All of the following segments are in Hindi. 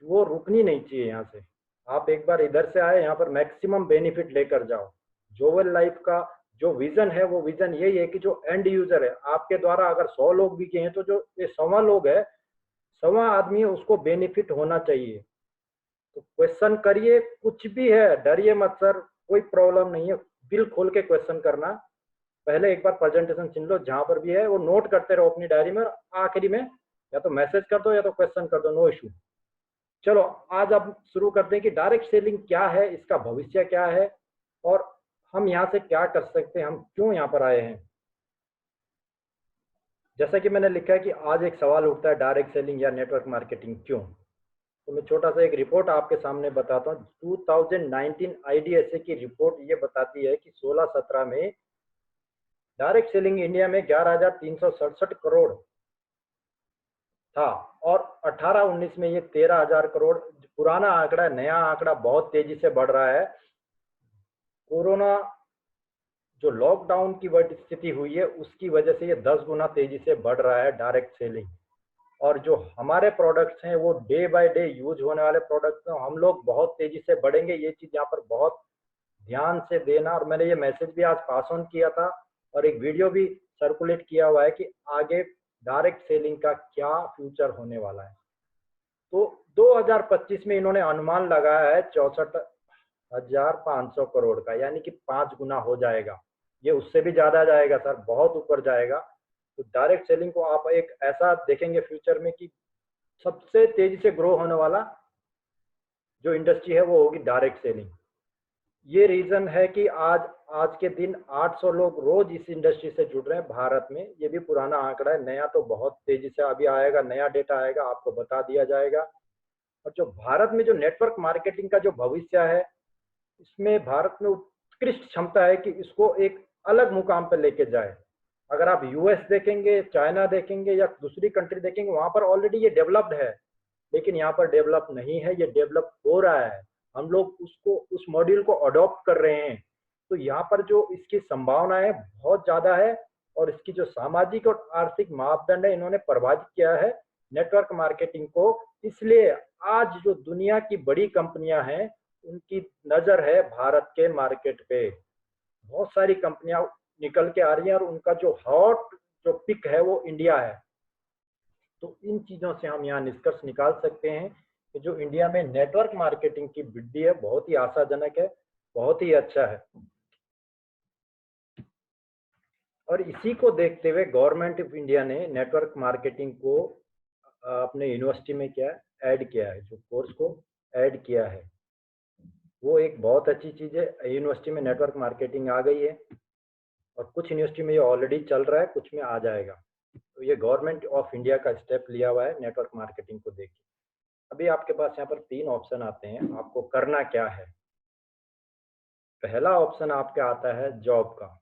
वो रुकनी नहीं चाहिए। यहाँ से आप एक बार इधर से आए, यहाँ पर मैक्सिमम बेनिफिट लेकर जाओ। जोवेल लाइफ का जो विजन है वो विजन यही है कि जो एंड यूजर है आपके द्वारा अगर 100 लोग भी गए हैं तो जो ये 100 लोग है, 100 आदमी है, उसको बेनिफिट होना चाहिए। तो क्वेश्चन करिए, कुछ भी है डरिए मत सर, कोई प्रॉब्लम नहीं है। दिल खोल के क्वेश्चन करना। पहले एक बार प्रेजेंटेशन सुन लो, जहां पर भी है वो नोट करते रहो अपनी डायरी में, और आखिरी में या तो मैसेज कर दो या तो क्वेश्चन कर दो, नो इशू। चलो आज अब शुरू करते हैं कि डायरेक्ट सेलिंग क्या है, इसका भविष्य क्या है, और हम यहाँ से क्या कर सकते हैं, हम क्यों यहाँ पर आए हैं। जैसा कि मैंने लिखा है कि आज एक सवाल उठता है, डायरेक्ट सेलिंग या नेटवर्क मार्केटिंग क्यों। तो मैं छोटा सा एक रिपोर्ट आपके सामने बताता हूँ। 2019 आईडीएसए की रिपोर्ट ये बताती है कि 16-17 में डायरेक्ट सेलिंग इंडिया में 11,367 करोड़ था, और 18-19 में ये 13,000 करोड़। पुराना आंकड़ा, नया आंकड़ा बहुत तेजी से बढ़ रहा है। कोरोना जो लॉकडाउन की स्थिति हुई है उसकी वजह से ये 10 गुना तेजी से बढ़ रहा है डायरेक्ट सेलिंग। और जो हमारे प्रोडक्ट्स हैं वो डे बाय डे यूज होने वाले प्रोडक्ट्स हैं, हम लोग बहुत तेजी से बढ़ेंगे। ये चीज यहाँ पर बहुत ध्यान से देना। और मैंने ये मैसेज भी आज पास ऑन किया था और एक वीडियो भी सर्कुलेट किया हुआ है कि आगे डायरेक्ट सेलिंग का क्या फ्यूचर होने वाला है। तो 2025 में इन्होंने अनुमान लगाया है 64,500 करोड़ का, यानी कि 5 गुना हो जाएगा। ये उससे भी ज्यादा जाएगा सर, बहुत ऊपर जाएगा। तो डायरेक्ट सेलिंग को आप एक ऐसा देखेंगे फ्यूचर में कि सबसे तेजी से ग्रो होने वाला जो इंडस्ट्री है वो होगी डायरेक्ट सेलिंग। ये रीजन है कि आज आज के दिन 800 लोग रोज इस इंडस्ट्री से जुड़ रहे हैं भारत में। ये भी पुराना आंकड़ा है, नया तो बहुत तेजी से अभी आएगा, नया डेटा आएगा आपको बता दिया जाएगा। और जो भारत में जो नेटवर्क मार्केटिंग का जो भविष्य है, इसमें भारत में उत्कृष्ट क्षमता है कि इसको एक अलग मुकाम पर लेके जाए। अगर आप यूएस देखेंगे, चाइना देखेंगे या दूसरी कंट्री देखेंगे, वहां पर ऑलरेडी ये डेवलप्ड है, लेकिन यहाँ पर डेवलप नहीं है, ये डेवलप हो रहा है। हम लोग उसको, उस मॉड्यूल को अडॉप्ट कर रहे हैं। तो यहाँ पर जो इसकी संभावना है बहुत ज्यादा है, और इसकी जो सामाजिक और आर्थिक मापदंड है इन्होंने प्रभावित किया है नेटवर्क मार्केटिंग को। इसलिए आज जो दुनिया की बड़ी कंपनियां हैं उनकी नजर है भारत के मार्केट पे। बहुत सारी कंपनियां निकल के आ रही हैं और उनका जो हॉट जो पिक है वो इंडिया है। तो इन चीजों से हम यहाँ निष्कर्ष निकाल सकते हैं कि जो इंडिया में नेटवर्क मार्केटिंग की वृद्धि है बहुत ही आशाजनक है, बहुत ही अच्छा है। और इसी को देखते हुए गवर्नमेंट ऑफ इंडिया ने नेटवर्क मार्केटिंग को अपने यूनिवर्सिटी में क्या ऐड किया है, जो कोर्स को ऐड किया है वो एक बहुत अच्छी चीज है। यूनिवर्सिटी में नेटवर्क मार्केटिंग आ गई है, और कुछ यूनिवर्सिटी में ये ऑलरेडी चल रहा है, कुछ में आ जाएगा। तो ये गवर्नमेंट ऑफ इंडिया का स्टेप लिया हुआ है नेटवर्क मार्केटिंग को देखिए। अभी आपके पास यहाँ पर 3 ऑप्शन आते हैं, आपको करना क्या है। पहला ऑप्शन आपका आता है जॉब का।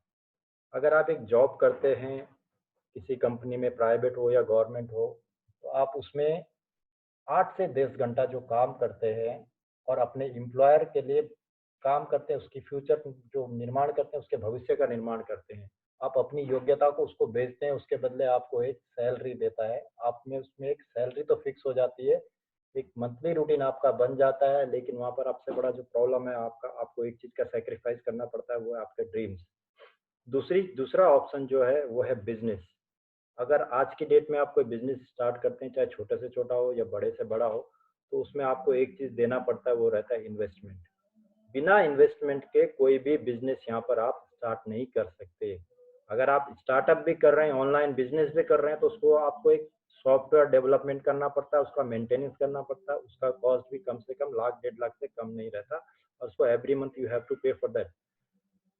अगर आप एक जॉब करते हैं किसी कंपनी में, प्राइवेट हो या गवर्नमेंट हो, तो आप उसमें 8 से 10 घंटा जो काम करते हैं और अपने एम्प्लॉयर के लिए काम करते हैं, उसकी फ्यूचर जो निर्माण करते हैं, उसके भविष्य का निर्माण करते हैं। आप अपनी योग्यता को उसको बेचते हैं, उसके बदले आपको एक सैलरी देता है। आप में उसमें एक सैलरी तो फिक्स हो जाती है, एक मंथली रूटीन आपका बन जाता है, लेकिन वहाँ पर आपसे बड़ा जो प्रॉब्लम है आपका, आपको एक चीज़ का सेक्रीफाइस करना पड़ता है, वो है आपके ड्रीम्स। दूसरा ऑप्शन जो है वो है बिजनेस। अगर आज की डेट में आप कोई बिजनेस स्टार्ट करते हैं, चाहे छोटे से छोटा हो या बड़े से बड़ा हो, तो उसमें आपको एक चीज देना पड़ता है, वो रहता है इन्वेस्टमेंट। बिना इन्वेस्टमेंट के कोई भी बिजनेस यहाँ पर आप स्टार्ट नहीं कर सकते। अगर आप स्टार्टअप भी कर रहे हैं, ऑनलाइन बिजनेस भी कर रहे हैं, तो उसको आपको एक सॉफ्टवेयर डेवलपमेंट करना पड़ता है, उसका मेंटेनेंस करना पड़ता है, उसका कॉस्ट भी कम से कम 1 लाख 1.5 लाख से कम नहीं रहता, और उसको every month you have to pay for that.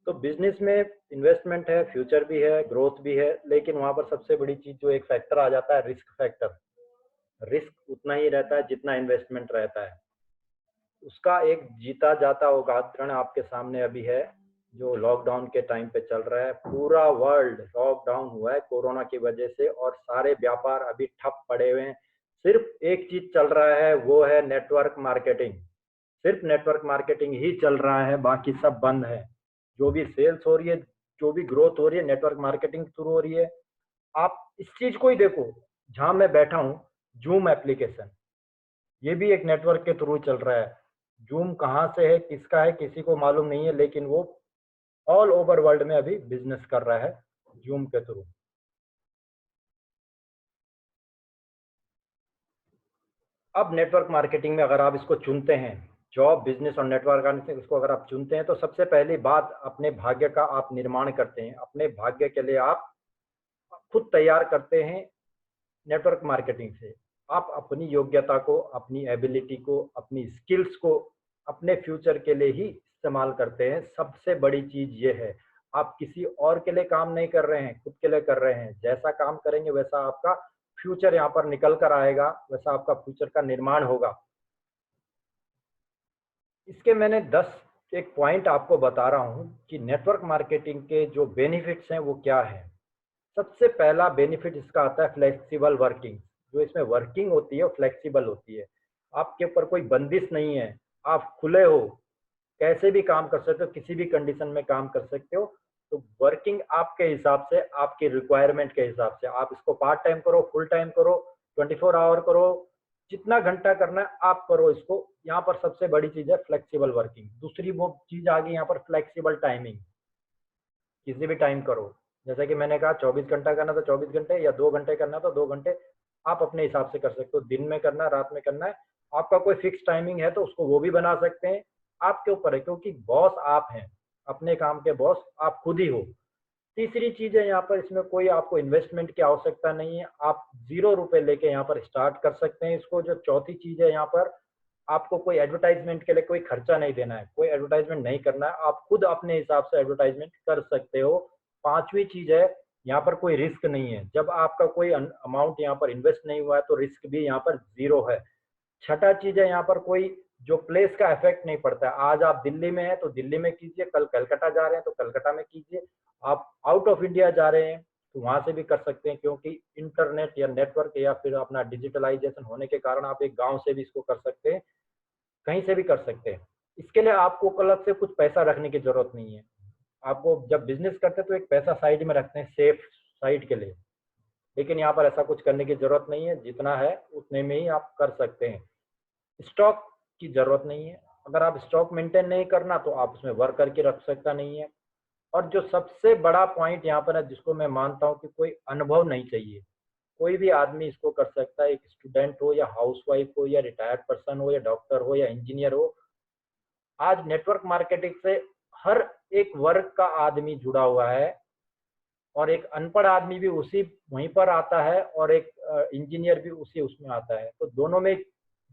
तो बिजनेस में इन्वेस्टमेंट है, फ्यूचर भी है, ग्रोथ भी है, लेकिन वहां पर सबसे बड़ी चीज जो एक फैक्टर आ जाता है, रिस्क फैक्टर। रिस्क उतना ही रहता है जितना इन्वेस्टमेंट रहता है। उसका एक जीता जाता उदाहरण आपके सामने अभी है, जो लॉकडाउन के टाइम पे चल रहा है। पूरा वर्ल्ड लॉकडाउन हुआ है कोरोना की वजह से, और सारे व्यापार अभी ठप पड़े हुए हैं। सिर्फ एक चीज चल रहा है, वो है नेटवर्क मार्केटिंग। सिर्फ नेटवर्क मार्केटिंग ही चल रहा है, बाकी सब बंद है। जो भी सेल्स हो रही है, जो भी ग्रोथ हो रही है, नेटवर्क मार्केटिंग शुरू हो रही है। आप इस चीज को ही देखो, जहां मैं बैठा हूँ, जूम एप्लीकेशन, ये भी एक नेटवर्क के थ्रू चल रहा है। जूम कहाँ से है, किसका है, किसी को मालूम नहीं है, लेकिन वो ऑल ओवर वर्ल्ड में अभी बिजनेस कर रहा है जूम के थ्रू। अब नेटवर्क मार्केटिंग में अगर आप इसको चुनते हैं, जॉब, बिजनेस और नेटवर्क मार्केटिंग इसको अगर आप चुनते हैं, तो सबसे पहली बात, अपने भाग्य का आप निर्माण करते हैं। अपने भाग्य के लिए आप खुद तैयार करते हैं नेटवर्क मार्केटिंग से। आप अपनी योग्यता को, अपनी एबिलिटी को, अपनी स्किल्स को अपने फ्यूचर के लिए ही इस्तेमाल करते हैं। सबसे बड़ी चीज ये है, आप किसी और के लिए काम नहीं कर रहे हैं, खुद के लिए कर रहे हैं। जैसा काम करेंगे वैसा आपका फ्यूचर यहाँ पर निकल कर आएगा, वैसा आपका फ्यूचर का निर्माण होगा। इसके मैंने 10 एक पॉइंट आपको बता रहा हूँ कि नेटवर्क मार्केटिंग के जो बेनिफिट्स हैं वो क्या है। सबसे पहला बेनिफिट इसका आता है फ्लेक्सिबल वर्किंग। जो इसमें वर्किंग होती है वो फ्लेक्सिबल होती है। आपके ऊपर कोई बंदिश नहीं है, आप खुले हो, कैसे भी काम कर सकते हो, किसी भी कंडीशन में काम कर सकते हो। तो वर्किंग आपके हिसाब से, आपके रिक्वायरमेंट के हिसाब से, आप इसको पार्ट टाइम करो, फुल टाइम करो, 24 आवर करो, जितना घंटा करना है आप करो इसको। यहाँ पर सबसे बड़ी चीज है फ्लेक्सिबल वर्किंग। दूसरी वो चीज आ गई यहाँ पर फ्लेक्सिबल टाइमिंग। किसी भी टाइम करो, जैसे कि मैंने कहा 24 घंटा करना तो 24 घंटे, या 2 घंटे करना तो 2 घंटे, आप अपने हिसाब से कर सकते हो। दिन में करना है, रात में करना है, आपका कोई फिक्स टाइमिंग है तो उसको वो भी बना सकते हैं। आपके ऊपर है, क्योंकि बॉस आप हैं, अपने काम के बॉस आप खुद ही हो। तीसरी चीज है, यहाँ पर इसमें कोई आपको इन्वेस्टमेंट की आवश्यकता नहीं है, आप 0 रुपए लेके यहाँ पर स्टार्ट कर सकते हैं इसको। जो चौथी चीज है, यहाँ पर आपको कोई एडवर्टाइजमेंट के लिए कोई खर्चा नहीं देना है, कोई एडवर्टाइजमेंट नहीं करना है, आप खुद अपने हिसाब से एडवर्टाइजमेंट कर सकते हो। पांचवी चीज है, यहाँ पर कोई रिस्क नहीं है। जब आपका कोई अमाउंट यहाँ पर इन्वेस्ट नहीं हुआ है तो रिस्क भी यहाँ पर 0 है। छठा चीज है, यहाँ पर कोई जो प्लेस का इफेक्ट नहीं पड़ता है। आज आप दिल्ली में हैं तो दिल्ली में कीजिए, कल कलकत्ता जा रहे हैं तो कलकत्ता में कीजिए, आप आउट ऑफ इंडिया जा रहे हैं तो वहां से भी कर सकते हैं, क्योंकि इंटरनेट या नेटवर्क या फिर अपना डिजिटलाइजेशन होने के कारण आप एक गांव से भी इसको कर सकते हैं, कहीं से भी कर सकते हैं। इसके लिए आपको अलग से कुछ पैसा रखने की जरूरत नहीं है। आपको जब बिजनेस करते हैं तो एक पैसा साइड में रखते हैं, सेफ साइड के लिए, लेकिन यहाँ पर ऐसा कुछ करने की जरूरत नहीं है। जितना है उतने में ही आप कर सकते हैं। स्टॉक की जरूरत नहीं है। अगर आप स्टॉक मेंटेन नहीं करना तो आप उसमें वर्क करके रख सकता नहीं है। और जो सबसे बड़ा पॉइंट यहाँ पर है, जिसको मैं मानता हूँ कि कोई अनुभव नहीं चाहिए, कोई भी आदमी इसको कर सकता है। एक स्टूडेंट हो या हाउसवाइफ हो या रिटायर्ड पर्सन हो या डॉक्टर हो या इंजीनियर हो, आज नेटवर्क मार्केटिंग से हर एक वर्ग का आदमी जुड़ा हुआ है। और एक अनपढ़ आदमी भी उसी वहीं पर आता है, और एक इंजीनियर भी उसी उसमें आता है। तो दोनों में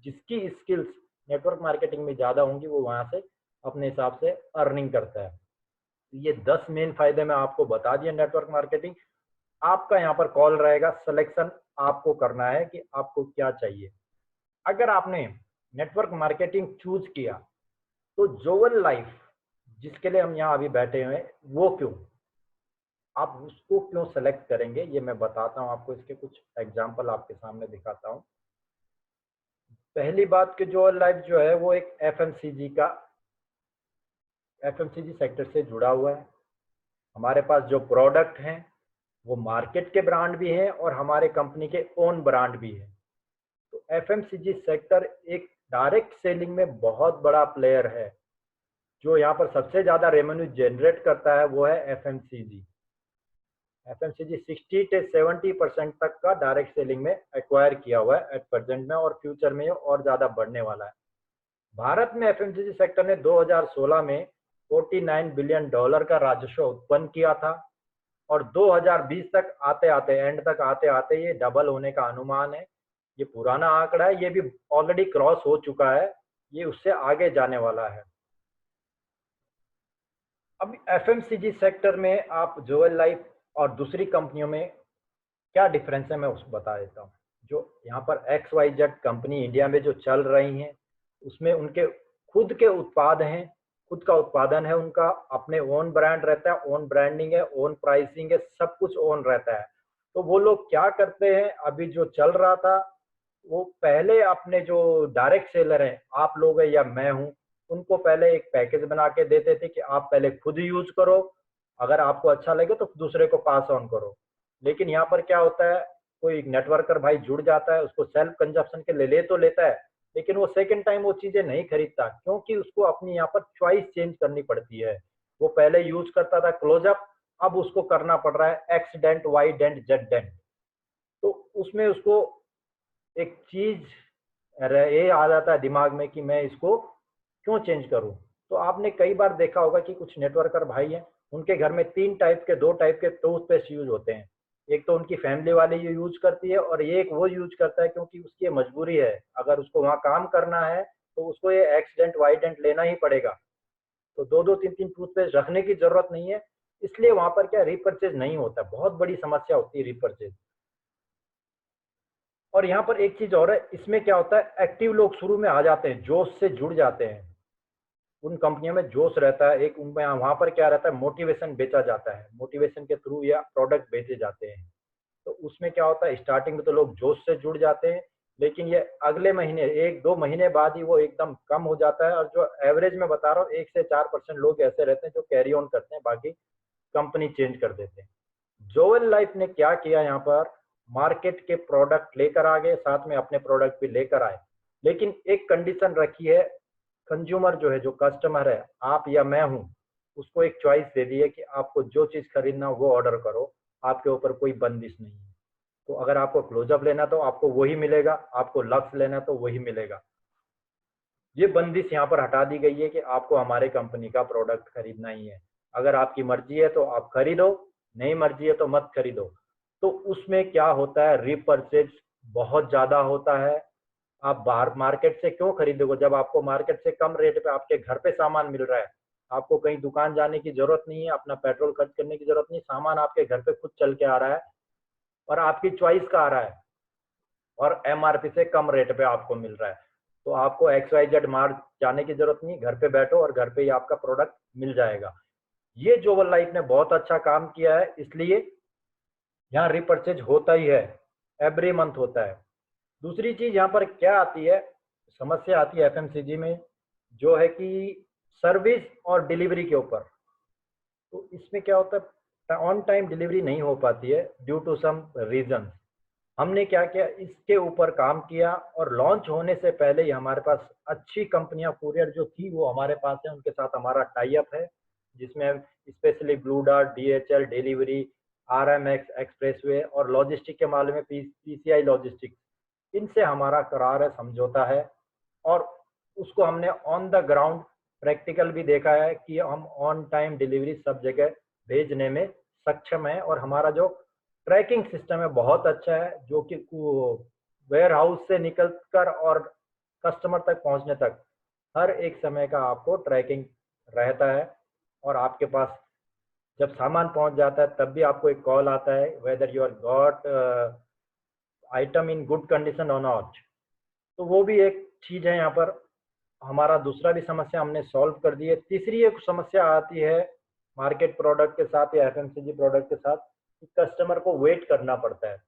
जिसकी स्किल्स नेटवर्क मार्केटिंग में ज़्यादा होंगी वो वहाँ से अपने हिसाब से अर्निंग करता है। तो ये 10 मेन फायदे मैं आपको बता दिया नेटवर्क मार्केटिंग। आपका यहाँ पर कॉल रहेगा, सिलेक्शन आपको करना है कि आपको क्या चाहिए। अगर आपने नेटवर्क मार्केटिंग चूज किया तो जोवन लाइफ, जिसके लिए हम यहाँ अभी बैठे हुए हैं, वो क्यों, आप उसको क्यों सेलेक्ट करेंगे, ये मैं बताता हूँ आपको। इसके कुछ एग्जांपल आपके सामने दिखाता हूँ। पहली बात कि जोवन लाइफ जो है वो एक एफएमसीजी सेक्टर से जुड़ा हुआ है। हमारे पास जो प्रोडक्ट हैं वो मार्केट के ब्रांड भी हैं और हमारे कंपनी के ओन ब्रांड भी हैं। तो एफएमसीजी सेक्टर एक डायरेक्ट सेलिंग में बहुत बड़ा प्लेयर है। जो यहाँ पर सबसे ज्यादा रेवेन्यू जनरेट करता है वो है एफएमसीजी। एफएमसीजी 60 से 70% तक का डायरेक्ट सेलिंग में एक्वायर किया हुआ है एट प्रेजेंट में, और फ्यूचर में और ज्यादा बढ़ने वाला है। भारत में एफएमसीजी सेक्टर ने 2016 में $49 बिलियन का राजस्व उत्पन्न किया था, और 2020 तक आते आते, एंड तक आते आते ये डबल होने का अनुमान है। ये पुराना आंकड़ा है, ये भी ऑलरेडी क्रॉस हो चुका है, ये उससे आगे जाने वाला है। अब एफएमसीजी सेक्टर में आप जोएल लाइफ और दूसरी कंपनियों में क्या डिफरेंस है मैं उसको बता देता हूँ। जो यहाँ पर XYZ कंपनी इंडिया में जो चल रही हैं, उसमें उनके खुद के उत्पाद हैं, खुद का उत्पादन है उनका, अपने ओन ब्रांड रहता है, ओन ब्रांडिंग है, ओन प्राइसिंग है, सब कुछ ओन रहता है। तो वो लोग क्या करते हैं, अभी जो चल रहा था, वो पहले अपने जो डायरेक्ट सेलर हैं, आप लोग हैं या मैं हूँ, उनको पहले एक पैकेज बना के देते थे कि आप पहले खुद यूज करो, अगर आपको अच्छा लगे तो दूसरे को पास ऑन करो। लेकिन यहाँ पर क्या होता है, कोई नेटवर्कर भाई जुड़ जाता है, उसको सेल्फ कंजप्शन के लिए ले तो लेता है, लेकिन वो सेकंड टाइम वो चीजें नहीं खरीदता, क्योंकि उसको अपनी यहाँ पर चॉइस चेंज करनी पड़ती है। वो पहले यूज करता था क्लोजअप, अब उसको करना पड़ रहा है X dent, Y dent, Z dent. तो उसमें उसको एक चीज ये आ जाता है दिमाग में कि मैं इसको क्यों चेंज करूं। तो आपने कई बार देखा होगा कि कुछ नेटवर्कर भाई हैं, उनके घर में दो टाइप के टूथपेस्ट यूज होते हैं। एक तो उनकी फैमिली वाले ये यूज करती है, और ये एक वो यूज करता है क्योंकि उसकी ये मजबूरी है, अगर उसको वहां काम करना है तो उसको ये एक्सीडेंट वाइडेंट लेना ही पड़ेगा। तो दो दो तीन तीन टूथपेस्ट रखने की जरूरत नहीं है, इसलिए वहां पर क्या रिपर्चेज नहीं होता, बहुत बड़ी समस्या होती है रिपर्चेज। और यहाँ पर एक चीज और है, इसमें क्या होता है, एक्टिव लोग शुरू में आ जाते हैं, जोश से जुड़ जाते हैं, उन कंपनियों में जोश रहता है, एक उनमें वहां पर क्या रहता है, मोटिवेशन बेचा जाता है, मोटिवेशन के थ्रू या प्रोडक्ट बेचे जाते हैं। तो उसमें क्या होता है, स्टार्टिंग में तो लोग जोश से जुड़ जाते हैं, लेकिन ये अगले महीने 1-2 महीने बाद ही वो एकदम कम हो जाता है। और जो एवरेज में बता रहा हूँ, 1 से 4% लोग ऐसे रहते हैं जो कैरी ऑन करते हैं, बाकी कंपनी चेंज कर देते हैं। जोवेल लाइफ ने क्या किया, यहाँ पर मार्केट के प्रोडक्ट लेकर आ गए, साथ में अपने प्रोडक्ट भी लेकर आए, लेकिन एक कंडीशन रखी है, कंज्यूमर जो है, जो कस्टमर है, आप या मैं हूं, उसको एक चॉइस दे दी है कि आपको जो चीज खरीदना वो ऑर्डर करो, आपके ऊपर कोई बंदिश नहीं है। तो अगर आपको क्लोजअप लेना तो आपको वही मिलेगा, आपको लक्स लेना तो वही मिलेगा। ये बंदिश यहाँ पर हटा दी गई है कि आपको हमारे कंपनी का प्रोडक्ट खरीदना ही है। अगर आपकी मर्जी है तो आप खरीदो, नहीं मर्जी है तो मत खरीदो। तो उसमें क्या होता है, रीपरचेज बहुत ज्यादा होता है। आप बाहर मार्केट से क्यों खरीदोगे जब आपको मार्केट से कम रेट पे आपके घर पे सामान मिल रहा है। आपको कहीं दुकान जाने की जरूरत नहीं है, अपना पेट्रोल खर्च करने की जरूरत नहीं, सामान आपके घर पे खुद चल के आ रहा है, और आपकी चॉइस का आ रहा है, और एमआरपी से कम रेट पे आपको मिल रहा है। तो आपको एक्स वाई जेड मार्ट जाने की जरूरत नहीं, घर पे बैठो और घर पे ही आपका प्रोडक्ट मिल जाएगा। ये जोवल लाइफ ने बहुत अच्छा काम किया है, इसलिए यहाँ रिपर्चेज होता ही है, एवरी मंथ होता है। दूसरी चीज यहाँ पर क्या आती है, समस्या आती है एफएमसीजी में, जो है कि सर्विस और डिलीवरी के ऊपर। तो इसमें क्या होता है, ऑन टाइम डिलीवरी नहीं हो पाती है ड्यू टू सम रीजन। हमने क्या किया, इसके ऊपर काम किया, और लॉन्च होने से पहले ही हमारे पास अच्छी कंपनियां कुरियर जो थी वो हमारे पास है, उनके साथ हमारा टाई अप है, जिसमें specially Blue Dart, DHL delivery, RMX expressway, और लॉजिस्टिक के मामले में पीसीआई लॉजिस्टिक, इनसे हमारा करार है, समझौता है। और उसको हमने ऑन द ग्राउंड प्रैक्टिकल भी देखा है कि हम ऑन टाइम डिलीवरी सब जगह भेजने में सक्षम है, और हमारा जो ट्रैकिंग सिस्टम है बहुत अच्छा है, जो कि वेयर हाउस से निकल कर और कस्टमर तक पहुंचने तक हर एक समय का आपको ट्रैकिंग रहता है। और आपके पास जब सामान पहुंच जाता है तब भी आपको एक कॉल आता है, whether you are got item in good condition और नॉट। तो वो भी एक चीज है यहाँ पर। हमारा दूसरा भी समस्या हमने सॉल्व कर दी है। तीसरी एक समस्या आती है मार्केट प्रोडक्ट के साथ या एफएमसीजी प्रोडक्ट के साथ, कि कस्टमर को वेट करना पड़ता है।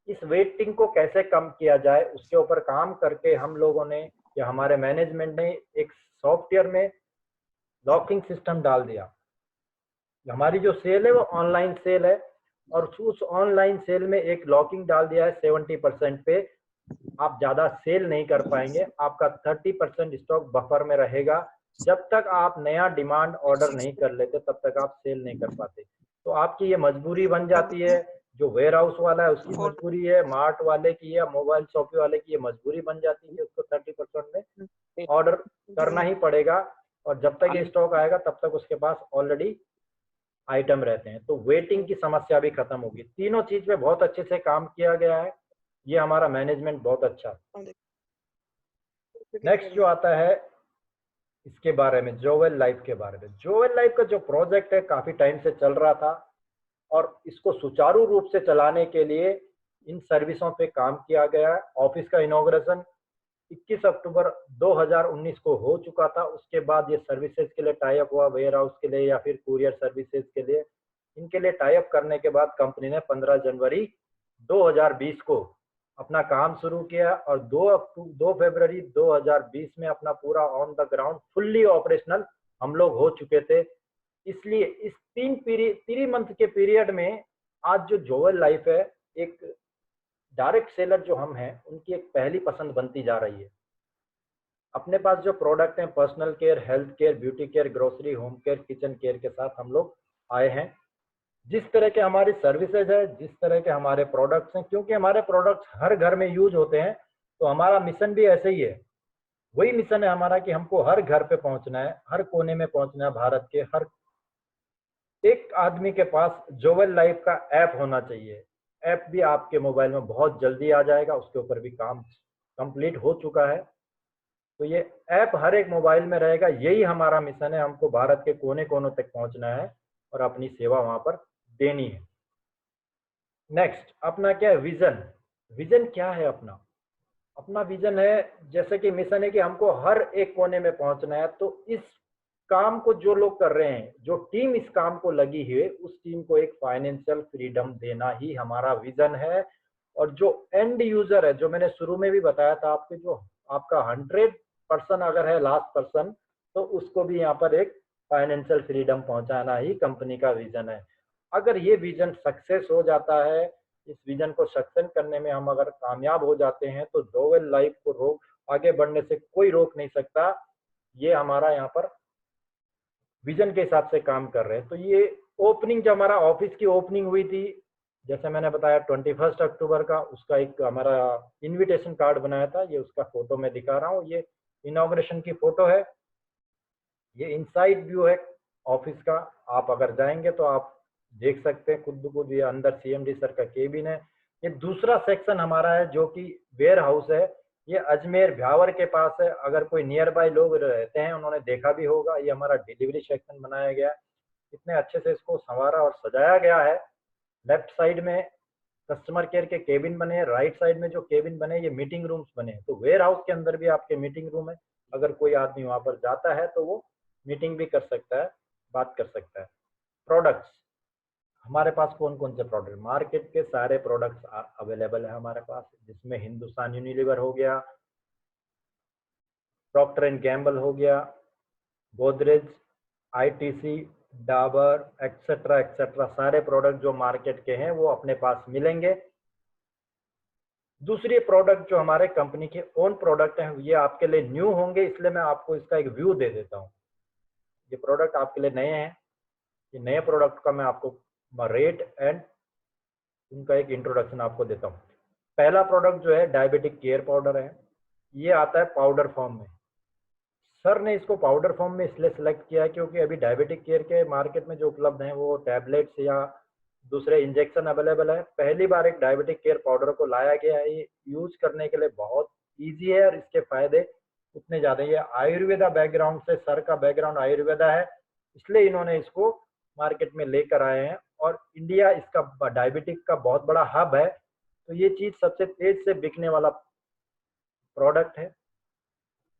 इस वेटिंग को कैसे कम किया जाए, उसके ऊपर काम करके हम लोगों ने या हमारे मैनेजमेंट ने एक सॉफ्टवेयर में लॉकिंग सिस्टम डाल दिया। हमारी जो सेल है वो ऑनलाइन सेल है, और उस ऑनलाइन सेल में एक लॉकिंग डाल दिया है 70% पे। आप ज्यादा सेल नहीं कर पाएंगे, आपका 30% स्टॉक बफर में रहेगा। जब तक आप नया डिमांड ऑर्डर नहीं कर लेते तब तक आप सेल नहीं कर पाते। तो आपकी ये मजबूरी बन जाती है, जो वेयर हाउस वाला है उसकी मजबूरी है, मार्ट वाले की या मोबाइल शॉपी वाले की ये मजबूरी बन जाती है कि उसको 30% में ऑर्डर करना ही पड़ेगा, और जब तक ये स्टॉक आएगा तब तक उसके पास ऑलरेडी आइटम रहते हैं। तो वेटिंग की समस्या भी खत्म होगी। तीनों चीज पे बहुत अच्छे से काम किया गया है, ये हमारा मैनेजमेंट बहुत अच्छा। नेक्स्ट जो आता है इसके बारे में, जोवेल लाइफ के बारे में। जोवेल लाइफ का जो प्रोजेक्ट है काफी टाइम से चल रहा था, और इसको सुचारू रूप से चलाने के लिए इन सर्विसों पे काम किया गया है। ऑफिस का इनॉग्रेशन 21 अक्टूबर 2019 को हो चुका था। उसके बाद ये सर्विसेज के लिए टाई अप हुआ, वेयर हाउस के लिए या फिर कुरियर सर्विसेज के लिए। इनके लिए टाई अप करने के बाद कंपनी ने 15 जनवरी 2020 को अपना काम शुरू किया, और 2 फरवरी 2020 में अपना पूरा on the ground fully operational हम लोग हो चुके थे। इसलिए इस 3 मंथ के पीरियड में आज जो जोवेल लाइफ है, एक डायरेक्ट सेलर जो हम हैं उनकी एक पहली पसंद बनती जा रही है। अपने पास जो प्रोडक्ट हैं personal care, health care, beauty care, grocery, home care, kitchen care के साथ हम लोग आए हैं। जिस तरह के हमारी सर्विसेज है, जिस तरह के हमारे प्रोडक्ट्स हैं, क्योंकि हमारे प्रोडक्ट्स हर घर में यूज होते हैं, तो हमारा मिशन भी ऐसे ही है। वही मिशन है हमारा कि हमको हर घर पे पहुंचना है, हर कोने में पहुंचना है, भारत के हर एक आदमी के पास जोवेल लाइफ का ऐप होना चाहिए। ऐप भी आपके मोबाइल में बहुत जल्दी आ जाएगा, उसके ऊपर भी काम कंप्लीट हो चुका है। तो ये ऐप हर एक मोबाइल में रहेगा, यही हमारा मिशन है। हमको भारत के कोने कोनों तक पहुंचना है और अपनी सेवा वहां पर देनी है। नेक्स्ट, अपना क्या है विजन। विजन क्या है अपना? अपना विजन है, जैसे कि मिशन है कि हमको हर एक कोने में पहुंचना है। तो इस काम को जो लोग कर रहे हैं, जो टीम इस काम को लगी है, उस टीम को एक फाइनेंशियल फ्रीडम देना ही हमारा विजन है। और जो एंड यूजर है, जो मैंने शुरू में भी बताया था आपके, जो आपका 100% अगर है लास्ट पर्सन, तो उसको भी यहाँ पर एक फाइनेंशियल फ्रीडम पहुंचाना ही कंपनी का विजन है। अगर ये विजन सक्सेस हो जाता है, इस विजन को सक्सेस करने में हम अगर कामयाब हो जाते हैं, तो जोवेल लाइफ को रोक आगे बढ़ने से कोई रोक नहीं सकता। ये हमारा यहाँ पर विजन के हिसाब से काम कर रहे हैं। तो ये ओपनिंग, जो हमारा ऑफिस की ओपनिंग हुई थी, जैसे मैंने बताया 21 अक्टूबर का, उसका एक हमारा इनविटेशन कार्ड बनाया था। ये उसका फोटो मैं दिखा रहा हूँ, ये इनॉग्रेशन की फोटो है। ये इनसाइड व्यू है ऑफिस का। आप अगर जाएंगे तो आप देख सकते हैं खुद ब खुद। ये अंदर सीएमडी सर का केबिन है। ये दूसरा सेक्शन हमारा है जो कि वेयर हाउस है। ये अजमेर भ्यावर के पास है। अगर कोई नियर बाय लोग रहते हैं, उन्होंने देखा भी होगा। ये हमारा डिलीवरी सेक्शन बनाया गया है। इतने अच्छे से इसको संवारा और सजाया गया है। लेफ्ट साइड में कस्टमर केयर के केबिन बने हैं, राइट साइड में जो केबिन बने ये मीटिंग रूम्स बने हैं। तो वेयर हाउस के अंदर भी आपके मीटिंग रूम है। अगर कोई आदमी वहां पर जाता है तो वो मीटिंग भी कर सकता है, बात कर सकता है। प्रोडक्ट्स, हमारे पास कौन कौन से प्रोडक्ट, मार्केट के सारे प्रोडक्ट्स अवेलेबल है हमारे पास, जिसमें हिंदुस्तान यूनिलीवर हो गया, प्रॉक्टर एंड गैम्बल हो गया, Godrej, ITC, Dabur, etcetera etcetera, सारे प्रोडक्ट जो मार्केट के हैं वो अपने पास मिलेंगे। दूसरी प्रोडक्ट जो हमारे कंपनी के ओन प्रोडक्ट हैं, ये आपके लिए न्यू होंगे, इसलिए मैं आपको इसका एक व्यू दे देता हूँ। ये प्रोडक्ट आपके लिए नए हैं। ये नए प्रोडक्ट का मैं आपको रेट एंड उनका एक इंट्रोडक्शन आपको देता हूँ। पहला प्रोडक्ट जो है डायबिटिक केयर पाउडर है। ये आता है पाउडर फॉर्म में। सर ने इसको पाउडर फॉर्म में इसलिए सेलेक्ट किया है क्योंकि अभी डायबिटिक केयर के मार्केट में जो उपलब्ध हैं वो टैबलेट्स या दूसरे इंजेक्शन अवेलेबल है। पहली बार एक डायबिटिक केयर पाउडर को लाया गया है। ये यूज करने के लिए बहुत ईजी है और इसके फायदे उतने ज़्यादा। ये आयुर्वेदा बैकग्राउंड से, सर का बैकग्राउंड आयुर्वेदा है, इसलिए इन्होंने इसको मार्केट में लेकर आए हैं। और इंडिया इसका डायबिटिक का बहुत बड़ा हब है, तो ये चीज़ सबसे तेज से बिकने वाला प्रोडक्ट है।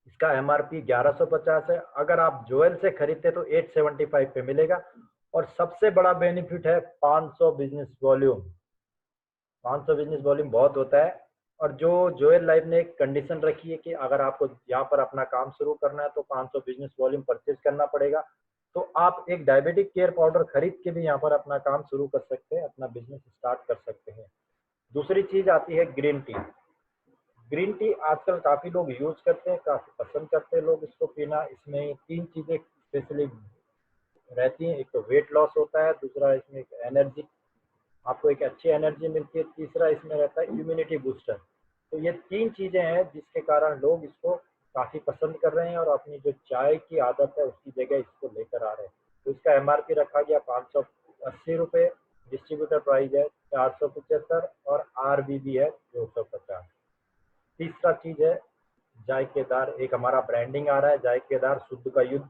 इसका एमआरपी 1150 है। अगर आप जोएल से खरीदते तो 875 पे मिलेगा। और सबसे बड़ा बेनिफिट है 500 बिजनेस वॉल्यूम। 500 बिजनेस वॉल्यूम बहुत होता है। और जो जोएल लाइफ ने एक कंडीशन रखी है कि अगर आपको यहाँ पर अपना काम शुरू करना है तो 500 बिजनेस वॉल्यूम परचेज करना पड़ेगा। तो आप एक डायबिटिक केयर पाउडर खरीद के भी यहाँ पर अपना काम शुरू कर सकते हैं, अपना बिजनेस स्टार्ट कर सकते हैं। दूसरी चीज आती है ग्रीन टी। ग्रीन टी आजकल काफी लोग यूज करते हैं, काफी पसंद करते हैं लोग इसको पीना। इसमें तीन चीजें स्पेशली रहती हैं। एक तो वेट लॉस होता है, दूसरा इसमें एक एनर्जी, आपको एक अच्छी एनर्जी मिलती है, तीसरा इसमें रहता है इम्यूनिटी बूस्टर। तो ये तीन चीजें हैं जिसके कारण लोग इसको काफी पसंद कर रहे हैं और अपनी जो चाय की आदत है उसकी जगह इसको लेकर आ रहे हैं। तो इसका एमआरपी रखा गया 580 रुपये, डिस्ट्रीब्यूटर प्राइस है 475 और आरबीबी है 250। तीसरा चीज है जायकेदार। एक हमारा ब्रांडिंग आ रहा है जायकेदार शुद्ध का युद्ध।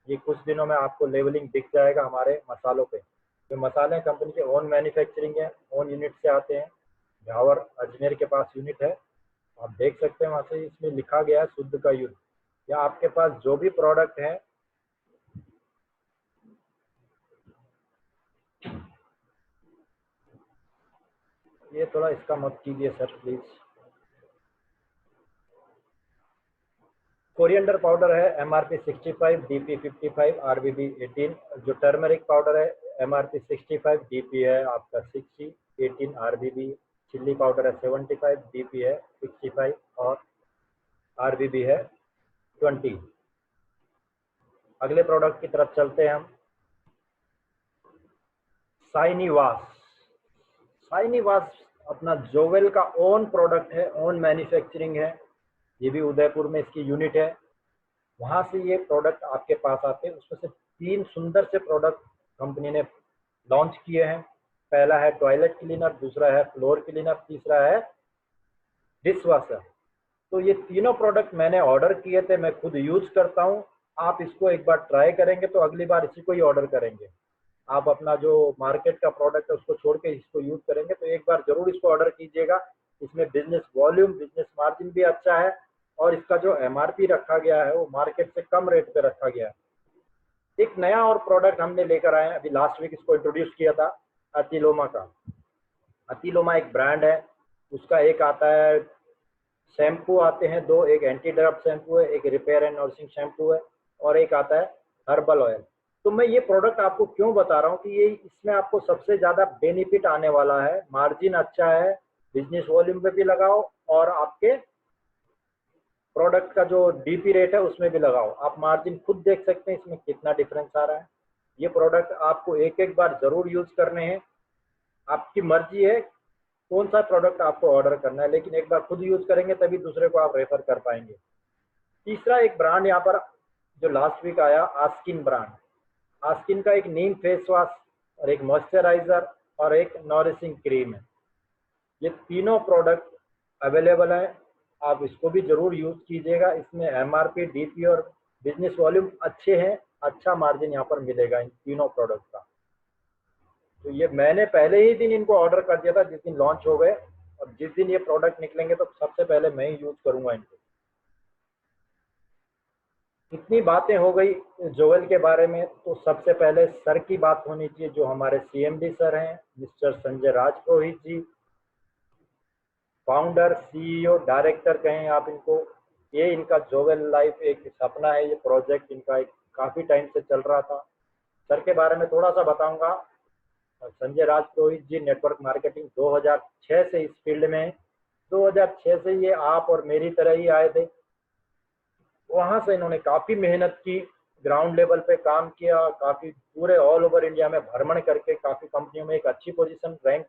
ये कुछ दिनों में आपको लेवलिंग दिख जाएगा हमारे मसालों पे। जो मसाले कंपनी के ओन मैन्युफैक्चरिंग है, ओन यूनिट से आते हैं। भ्यावर अजमेर के पास यूनिट है, आप देख सकते हैं वहां से इसमें लिखा गया है शुद्ध का युद्ध। या आपके पास जो भी प्रोडक्ट है, ये थोड़ा इसका मत कीजिए सर प्लीज। कोरिएंडर पाउडर है एमआरपी 65, डीपी 55, आरबीबी 18। जो टर्मरिक पाउडर है एमआरपी 65, डीपी है आपका 60, 18 आरबीबी। चिल्ली पाउडर है 75, डीपी है 65 और आरबीबी है 20। अगले प्रोडक्ट की तरफ चलते हैं हम। शाइनीवास। शाइनीवास अपना जोवेल का ओन प्रोडक्ट है, ओन मैन्युफैक्चरिंग है। ये भी उदयपुर में इसकी यूनिट है। वहाँ से ये प्रोडक्ट आपके पास आते हैं। उसमें से 3 सुंदर से प्रोडक्ट कंपनी ने लॉन्च किए हैं। पहला है टॉयलेट क्लीनर, दूसरा है फ्लोर क्लीनर, तीसरा है डिश वॉशर। तो ये तीनों प्रोडक्ट मैंने ऑर्डर किए थे, मैं खुद यूज करता हूँ। आप इसको एक बार ट्राई करेंगे तो अगली बार इसी को ही ऑर्डर करेंगे। आप अपना जो मार्केट का प्रोडक्ट है उसको छोड़ के इसको यूज करेंगे तो एक बार जरूर इसको ऑर्डर कीजिएगा। इसमें बिजनेस वॉल्यूम, बिजनेस मार्जिन भी अच्छा है और इसका जो एमआरपी रखा गया है वो मार्केट से कम रेट पे रखा गया है। एक नया और प्रोडक्ट हमने लेकर आए हैं, अभी लास्ट वीक इसको इंट्रोड्यूस किया था, अतिलोमा का। अतिलोमा एक ब्रांड है। उसका एक आता है शैम्पू, आते हैं 2, एक एंटी ड्रप शैम्पू है, एक रिपेयर एंड नॉरिशिंग शैम्पू है और एक आता है हर्बल ऑयल। तो मैं ये प्रोडक्ट आपको क्यों बता रहा हूँ कि ये इसमें आपको सबसे ज़्यादा बेनिफिट आने वाला है। मार्जिन अच्छा है, बिजनेस वॉल्यूम पे भी लगाओ और आपके प्रोडक्ट का जो डीपी रेट है उसमें भी लगाओ। आप मार्जिन खुद देख सकते हैं इसमें कितना डिफरेंस आ रहा है। ये प्रोडक्ट आपको एक एक बार ज़रूर यूज़ करने हैं। आपकी मर्जी है कौन सा प्रोडक्ट आपको ऑर्डर करना है, लेकिन एक बार खुद यूज़ करेंगे तभी दूसरे को आप रेफर कर पाएंगे। तीसरा एक ब्रांड यहाँ पर जो लास्ट वीक आया, आस्किन ब्रांड। आस्किन का एक नीम फेस वॉश और एक मॉइस्चराइजर और एक नॉरिशिंग क्रीम है। ये तीनों प्रोडक्ट अवेलेबल है, आप इसको भी जरूर यूज कीजिएगा। इसमें एमआरपी, डीपी और बिजनेस वॉल्यूम अच्छे हैं, अच्छा मार्जिन यहाँ पर मिलेगा इन तीनों प्रोडक्ट का। तो ये मैंने पहले ही दिन इनको ऑर्डर कर दिया था जिस दिन लॉन्च हो गए, और जिस दिन ये प्रोडक्ट निकलेंगे तो सबसे पहले मैं ही यूज करूंगा इनको। इतनी बातें हो गई जोवेल के बारे में, तो सबसे पहले सर की बात होनी चाहिए, जो हमारे सीएमडी सर हैं, मिस्टर संजय राजपुरोहित जी। फाउंडर, सीईओ, डायरेक्टर कहें आप इनको। ये इनका जोवेल लाइफ एक सपना है, ये प्रोजेक्ट इनका एक काफ़ी टाइम से चल रहा था। सर के बारे में थोड़ा सा बताऊंगा। संजय राजपुरोहित जी नेटवर्क मार्केटिंग 2006 से इस फील्ड में हैं। 2006 से ये आप और मेरी तरह ही आए थे। वहाँ से इन्होंने काफ़ी मेहनत की, ग्राउंड लेवल पे काम किया, काफ़ी पूरे ऑल ओवर इंडिया में भ्रमण करके काफ़ी कंपनियों में एक अच्छी पोजीशन, रैंक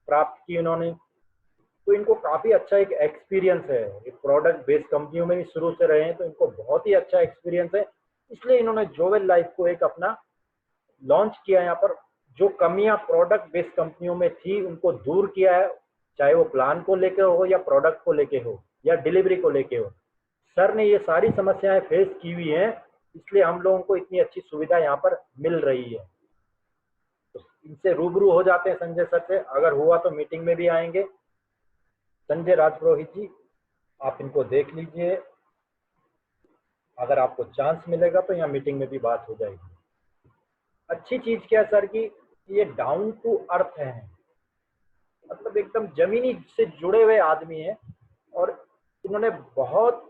प्राप्त की इन्होंने। तो इनको काफ़ी अच्छा एक एक्सपीरियंस है। ये प्रोडक्ट बेस्ड कंपनियों में भी शुरू से रहे हैं तो इनको बहुत ही अच्छा एक्सपीरियंस है। इसलिए इन्होंने जोवेल लाइफ को एक अपना लॉन्च किया। यहाँ पर जो कमियां प्रोडक्ट बेस्ड कंपनियों में थी उनको दूर किया है, चाहे वो प्लान को लेके हो या प्रोडक्ट को लेके हो या डिलीवरी को लेके हो। सर ने ये सारी समस्याएं फेस की हुई हैं, इसलिए हम लोगों को इतनी अच्छी सुविधा यहाँ पर मिल रही है। तो इनसे रूबरू हो जाते हैं संजय सर से, अगर हुआ तो मीटिंग में भी आएंगे। संजय राजपुरोहित जी, आप इनको देख लीजिए, अगर आपको चांस मिलेगा तो यहाँ मीटिंग में भी बात हो जाएगी। अच्छी चीज क्या है सर की, ये डाउन टू अर्थ है, मतलब एकदम जमीनी से जुड़े हुए आदमी हैं और इन्होंने बहुत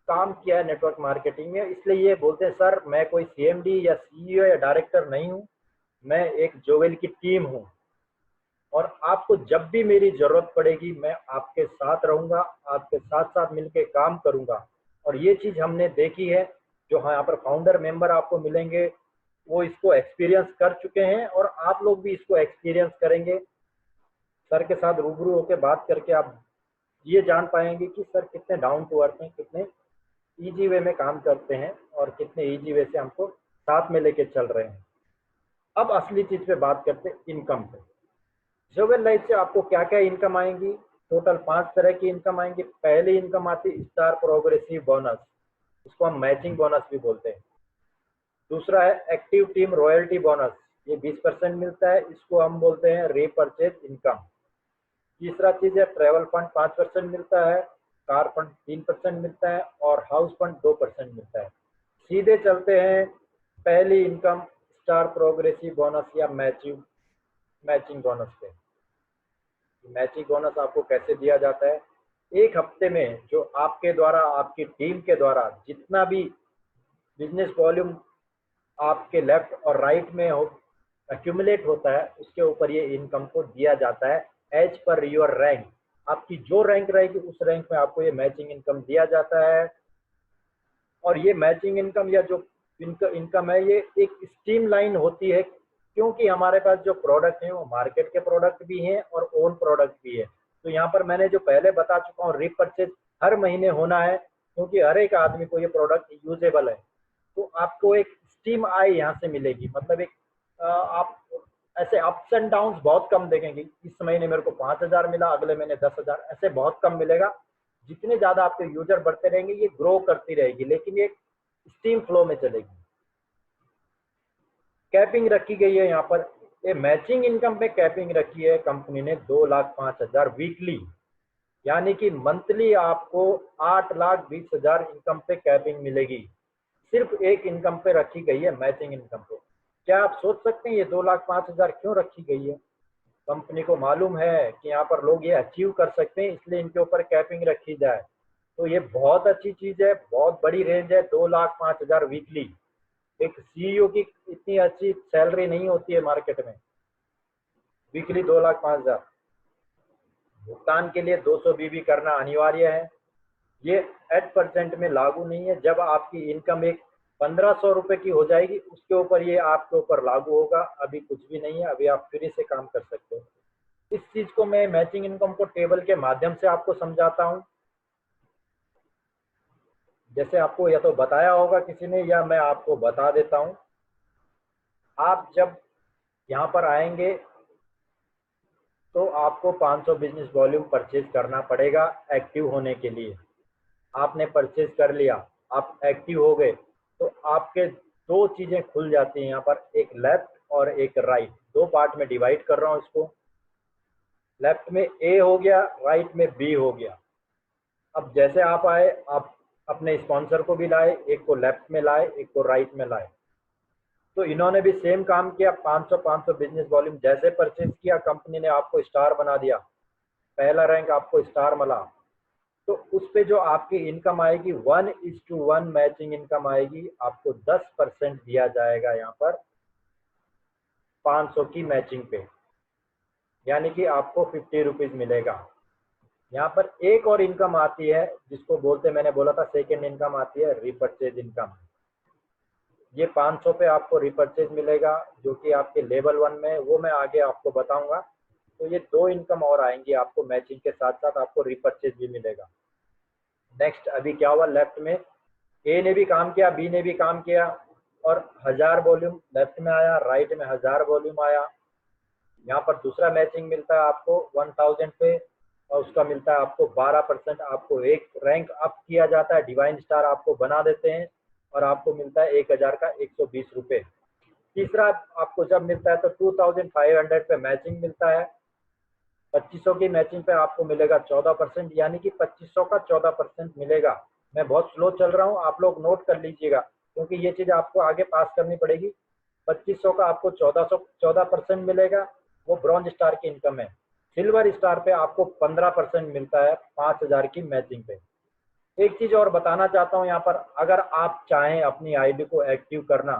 काम किया है नेटवर्क मार्केटिंग में। इसलिए ये बोलते हैं सर मैं कोई सीएमडी या सीईओ या डायरेक्टर नहीं हूँ, मैं एक जोवेल की टीम हूँ और आपको जब भी मेरी जरूरत पड़ेगी मैं आपके साथ रहूंगा, आपके साथ साथ मिलके काम करूंगा। और ये चीज हमने देखी है, जो यहाँ पर फाउंडर मेंबर आपको मिलेंगे वो इसको एक्सपीरियंस कर चुके हैं और आप लोग भी इसको एक्सपीरियंस करेंगे। सर के साथ रूबरू होकर बात करके आप ये जान पाएंगे कि सर कितने डाउन टू अर्थ हैं, कितने इजी वे में काम करते हैं और कितने इजी वे से हमको साथ में लेके चल रहे हैं। अब असली चीज पे बात करते हैं, इनकम पे। जोवेल लाइफ से आपको क्या क्या इनकम आएंगी? टोटल 5 तरह की इनकम आएंगी। पहली इनकम आती है स्टार प्रोग्रेसिव बोनस, इसको हम मैचिंग बोनस भी बोलते हैं। दूसरा है एक्टिव टीम रॉयल्टी बोनस, ये 20% मिलता है, इसको हम बोलते हैं रीपरचेज इनकम। तीसरा चीज है ट्रेवल फंड 5% मिलता है, कार फंड 3% मिलता है और हाउस फंड 2% मिलता है। सीधे चलते हैं पहली इनकम स्टार प्रोग्रेसिव बोनस या मैचिंग बोनस पे। मैचिंग बोनस आपको कैसे दिया जाता है? एक हफ्ते में जो आपके द्वारा, आपकी टीम के द्वारा जितना भी बिजनेस वॉल्यूम आपके लेफ्ट और राइट में हो एक्यूमुलेट होता है, उसके ऊपर ये इनकम को दिया जाता है एज पर योर रैंक। आपकी जो रैंक रहेगी उस रैंक में आपको ये मैचिंग इनकम दिया जाता है। और ये मैचिंग इनकम या जो इनकम है, ये एक स्ट्रीमलाइन होती है, क्योंकि हमारे पास जो प्रोडक्ट हैं वो मार्केट के प्रोडक्ट भी हैं और ओन प्रोडक्ट भी है। तो यहाँ पर मैंने जो पहले बता चुका हूँ, रीपरचेज हर महीने होना है, क्योंकि हर एक आदमी को ये प्रोडक्ट यूजेबल है। तो आपको एक स्टीम आय यहाँ से मिलेगी, मतलब एक आप ऐसे अप्स एंड डाउन्स बहुत कम देखेंगे। इस महीने मेरे को 5,000 मिला, अगले महीने 10,000, ऐसे बहुत कम मिलेगा। जितने ज़्यादा आपके यूजर बढ़ते रहेंगे ये ग्रो करती रहेगी, लेकिन ये स्टीम फ्लो में चलेगी। कैपिंग रखी गई है यहाँ पर, ये मैचिंग इनकम पे कैपिंग रखी है कंपनी ने 2,05,000 वीकली, यानी कि मंथली आपको 8,20,000 इनकम पे कैपिंग मिलेगी। सिर्फ एक इनकम पे रखी गई है, मैचिंग इनकम पे। क्या आप सोच सकते हैं ये 2,05,000 क्यों रखी गई है? कंपनी को मालूम है कि यहाँ पर लोग ये अचीव कर सकते हैं, इसलिए इनके ऊपर कैपिंग रखी जाए। तो ये बहुत अच्छी चीज़ है, बहुत बड़ी रेंज है, 2,05,000 वीकली। एक सीईओ की इतनी अच्छी सैलरी नहीं होती है मार्केट में, वीकली 2,05,000। भुगतान के लिए 200 बीबी करना अनिवार्य है। ये एट परसेंट में लागू नहीं है। जब आपकी इनकम एक 1,500 रुपये की हो जाएगी, उसके ऊपर ये आपके ऊपर लागू होगा। अभी कुछ भी नहीं है, अभी आप फ्री से काम कर सकते हो। इस चीज़ को मैं मैचिंग इनकम को टेबल के माध्यम से आपको समझाता हूँ। जैसे आपको या तो बताया होगा किसी ने, या मैं आपको बता देता हूँ। आप जब यहाँ पर आएंगे तो आपको 500 बिजनेस वॉल्यूम परचेज करना पड़ेगा एक्टिव होने के लिए। आपने परचेज कर लिया, आप एक्टिव हो गए, तो आपके दो चीज़ें खुल जाती हैं यहाँ पर, एक लेफ्ट और एक राइट। दो पार्ट में डिवाइड कर रहा हूँ इसको। लेफ्ट में ए हो गया, राइट में बी हो गया। अब जैसे आप आए, आप अपने स्पॉन्सर को भी लाए, एक को लेफ्ट में लाए, एक को राइट में लाए। तो इन्होंने भी सेम काम किया। 500 बिजनेस वॉल्यूम जैसे परचेज किया, कंपनी ने आपको स्टार बना दिया, पहला रैंक आपको स्टार मिला। तो उस पे जो आपकी इनकम आएगी 1:1 मैचिंग इनकम आएगी। आपको 10% दिया जाएगा यहाँ पर 500 की मैचिंग पे, यानी कि आपको 50 रुपीज़ मिलेगा। यहाँ पर एक और इनकम आती है जिसको बोलते, मैंने बोला था सेकेंड इनकम आती है, रिपर्चेज इनकम। ये 500 पे आपको रिपर्चेज मिलेगा, जो कि आपके लेवल 1 में, वो मैं आगे आपको बताऊंगा। तो ये दो इनकम और आएंगी आपको मैचिंग के साथ साथ, आपको रिपर्चेज भी मिलेगा। नेक्स्ट अभी क्या हुआ, लेफ्ट में ए ने भी काम किया, बी ने भी काम किया, और 1,000 वॉल्यूम लेफ्ट में आया, राइट में 1,000 वॉल्यूम आया। यहाँ पर दूसरा मैचिंग मिलता है आपको 1,000 पे, और उसका मिलता है आपको 12%। आपको एक रैंक अप किया जाता है, डिवाइन स्टार आपको बना देते हैं, और आपको मिलता है 1,000 का 120 रुपये। तीसरा आपको जब मिलता है तो 2,500 पे मैचिंग मिलता है। 2,500 की मैचिंग पे आपको मिलेगा 14%, यानी कि 2,500 का 14% मिलेगा। मैं बहुत स्लो चल रहा हूँ, आप लोग नोट कर लीजिएगा, क्योंकि ये चीज़ आपको आगे पास करनी पड़ेगी। 2,500 का आपको 14% मिलेगा, वो ब्रॉन्ज स्टार की इनकम है। सिल्वर स्टार पे आपको 15% मिलता है 5,000 की मैचिंग पे। एक चीज़ और बताना चाहता हूँ यहाँ पर, अगर आप चाहें अपनी आईडी को एक्टिव करना,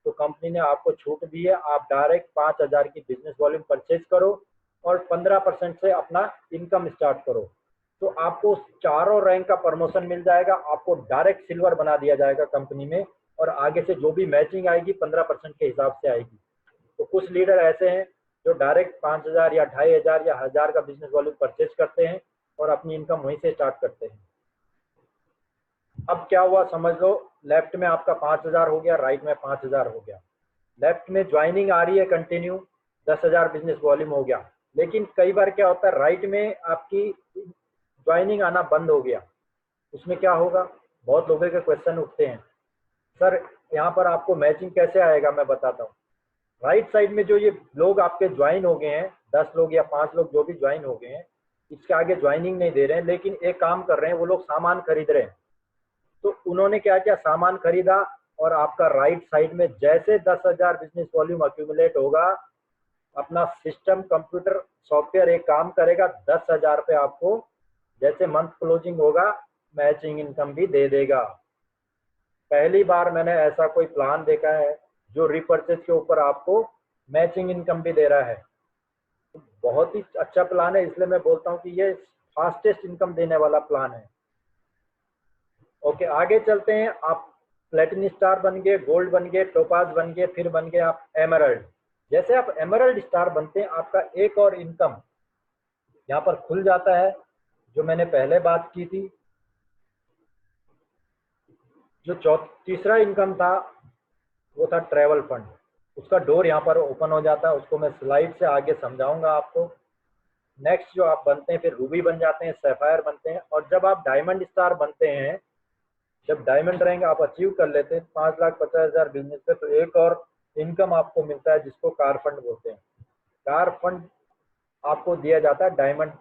तो कंपनी ने आपको छूट दी है। आप डायरेक्ट 5,000 की बिजनेस वॉल्यूम परचेज करो और 15% से अपना इनकम स्टार्ट करो, तो आपको चारों रैंक का प्रमोशन मिल जाएगा। आपको डायरेक्ट सिल्वर बना दिया जाएगा कंपनी में, और आगे से जो भी मैचिंग आएगी 15% के हिसाब से आएगी। तो कुछ लीडर ऐसे हैं जो डायरेक्ट 5,000 या 2,500 या 1,000 का बिजनेस वॉल्यूम परचेज करते हैं और अपनी इनकम वहीं से स्टार्ट करते हैं। अब क्या हुआ समझ लो, लेफ्ट में आपका 5,000 हो गया, राइट में 5,000 हो गया। लेफ्ट में ज्वाइनिंग आ रही है कंटिन्यू, 10,000 बिजनेस वॉल्यूम हो गया। लेकिन कई बार क्या होता है, राइट में आपकी ज्वाइनिंग आना बंद हो गया, उसमें क्या होगा? बहुत लोगों के क्वेश्चन उठते हैं, सर यहाँ पर आपको मैचिंग कैसे आएगा? मैं बताता हूँ। राइट साइड में जो ये लोग आपके ज्वाइन हो गए हैं, 10 लोग या 5 लोग जो भी ज्वाइन हो गए हैं, इसके आगे ज्वाइनिंग नहीं दे रहे हैं, लेकिन एक काम कर रहे हैं, वो लोग सामान खरीद रहे हैं। तो उन्होंने क्या किया, सामान खरीदा, और आपका राइट साइड में जैसे 10,000 बिजनेस वॉल्यूम अक्यूमुलेट होगा, अपना सिस्टम कंप्यूटर सॉफ्टवेयर एक काम करेगा, 10,000 पे आपको जैसे मंथ क्लोजिंग होगा मैचिंग इनकम भी दे देगा। पहली बार मैंने ऐसा कोई प्लान देखा है जो रिपर्चेज के ऊपर आपको मैचिंग इनकम भी दे रहा है। बहुत ही अच्छा प्लान है, इसलिए मैं बोलता हूँ कि ये फास्टेस्ट इनकम देने वाला प्लान है। ओके, आगे चलते हैं। आप प्लेटिनम स्टार बन गए, गोल्ड बन गए, टोपाज बन गए, फिर बन गए आप एमरल्ड। जैसे आप एमरल्ड स्टार बनते हैं, आपका एक और इनकम यहाँ पर खुल जाता है, जो मैंने पहले बात की थी। जो तीसरा इनकम था वो था ट्रैवल फंड। उसका डोर यहाँ पर ओपन हो जाता है, उसको मैं स्लाइड से आगे समझाऊंगा आपको। नेक्स्ट जो आप बनते हैं, फिर रूबी बन जाते हैं, सैफायर बनते हैं, और जब आप डायमंड स्टार बनते हैं, जब डायमंड रैंक आप अचीव कर लेते हैं 5,50,000 बिजनेस पे, तो एक और इनकम आपको मिलता है जिसको कार फंड बोलते हैं। कार फंड आपको दिया जाता है डायमंड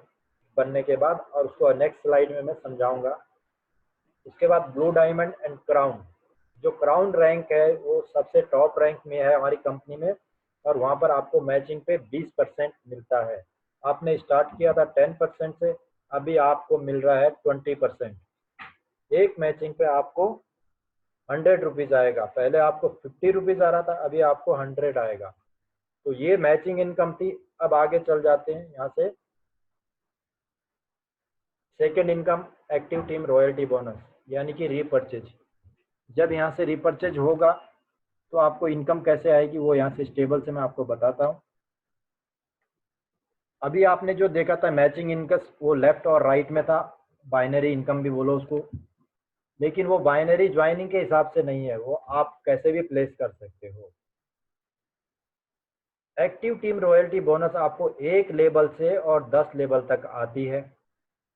बनने के बाद, और उसको नेक्स्ट स्लाइड में मैं समझाऊंगा। उसके बाद ब्लू डायमंड एंड क्राउन। जो क्राउन रैंक है वो सबसे टॉप रैंक में है हमारी कंपनी में, और वहाँ पर आपको मैचिंग पे 20% मिलता है। आपने स्टार्ट किया था 10% से, अभी आपको मिल रहा है 20%। एक मैचिंग पे आपको 100 रुपीज़ आएगा। पहले आपको 50 रुपीज़ आ रहा था, अभी आपको 100 आएगा। तो ये मैचिंग इनकम थी। अब आगे चल जाते हैं यहाँ से। Second income, active team royalty bonus, यानी कि रीपर्चेज। जब यहाँ से रीपर्चेज होगा तो आपको इनकम कैसे आएगी, वो यहाँ से स्टेबल से मैं आपको बताता हूँ। अभी आपने जो देखा था मैचिंग इनकम, वो लेफ्ट और राइट में था, बाइनरी इनकम भी बोलो उसको। लेकिन वो बाइनरी ज्वाइनिंग के हिसाब से नहीं है, वो आप कैसे भी प्लेस कर सकते हो। एक्टिव टीम रॉयल्टी बोनस आपको एक लेवल से और 10 लेवल तक आती है।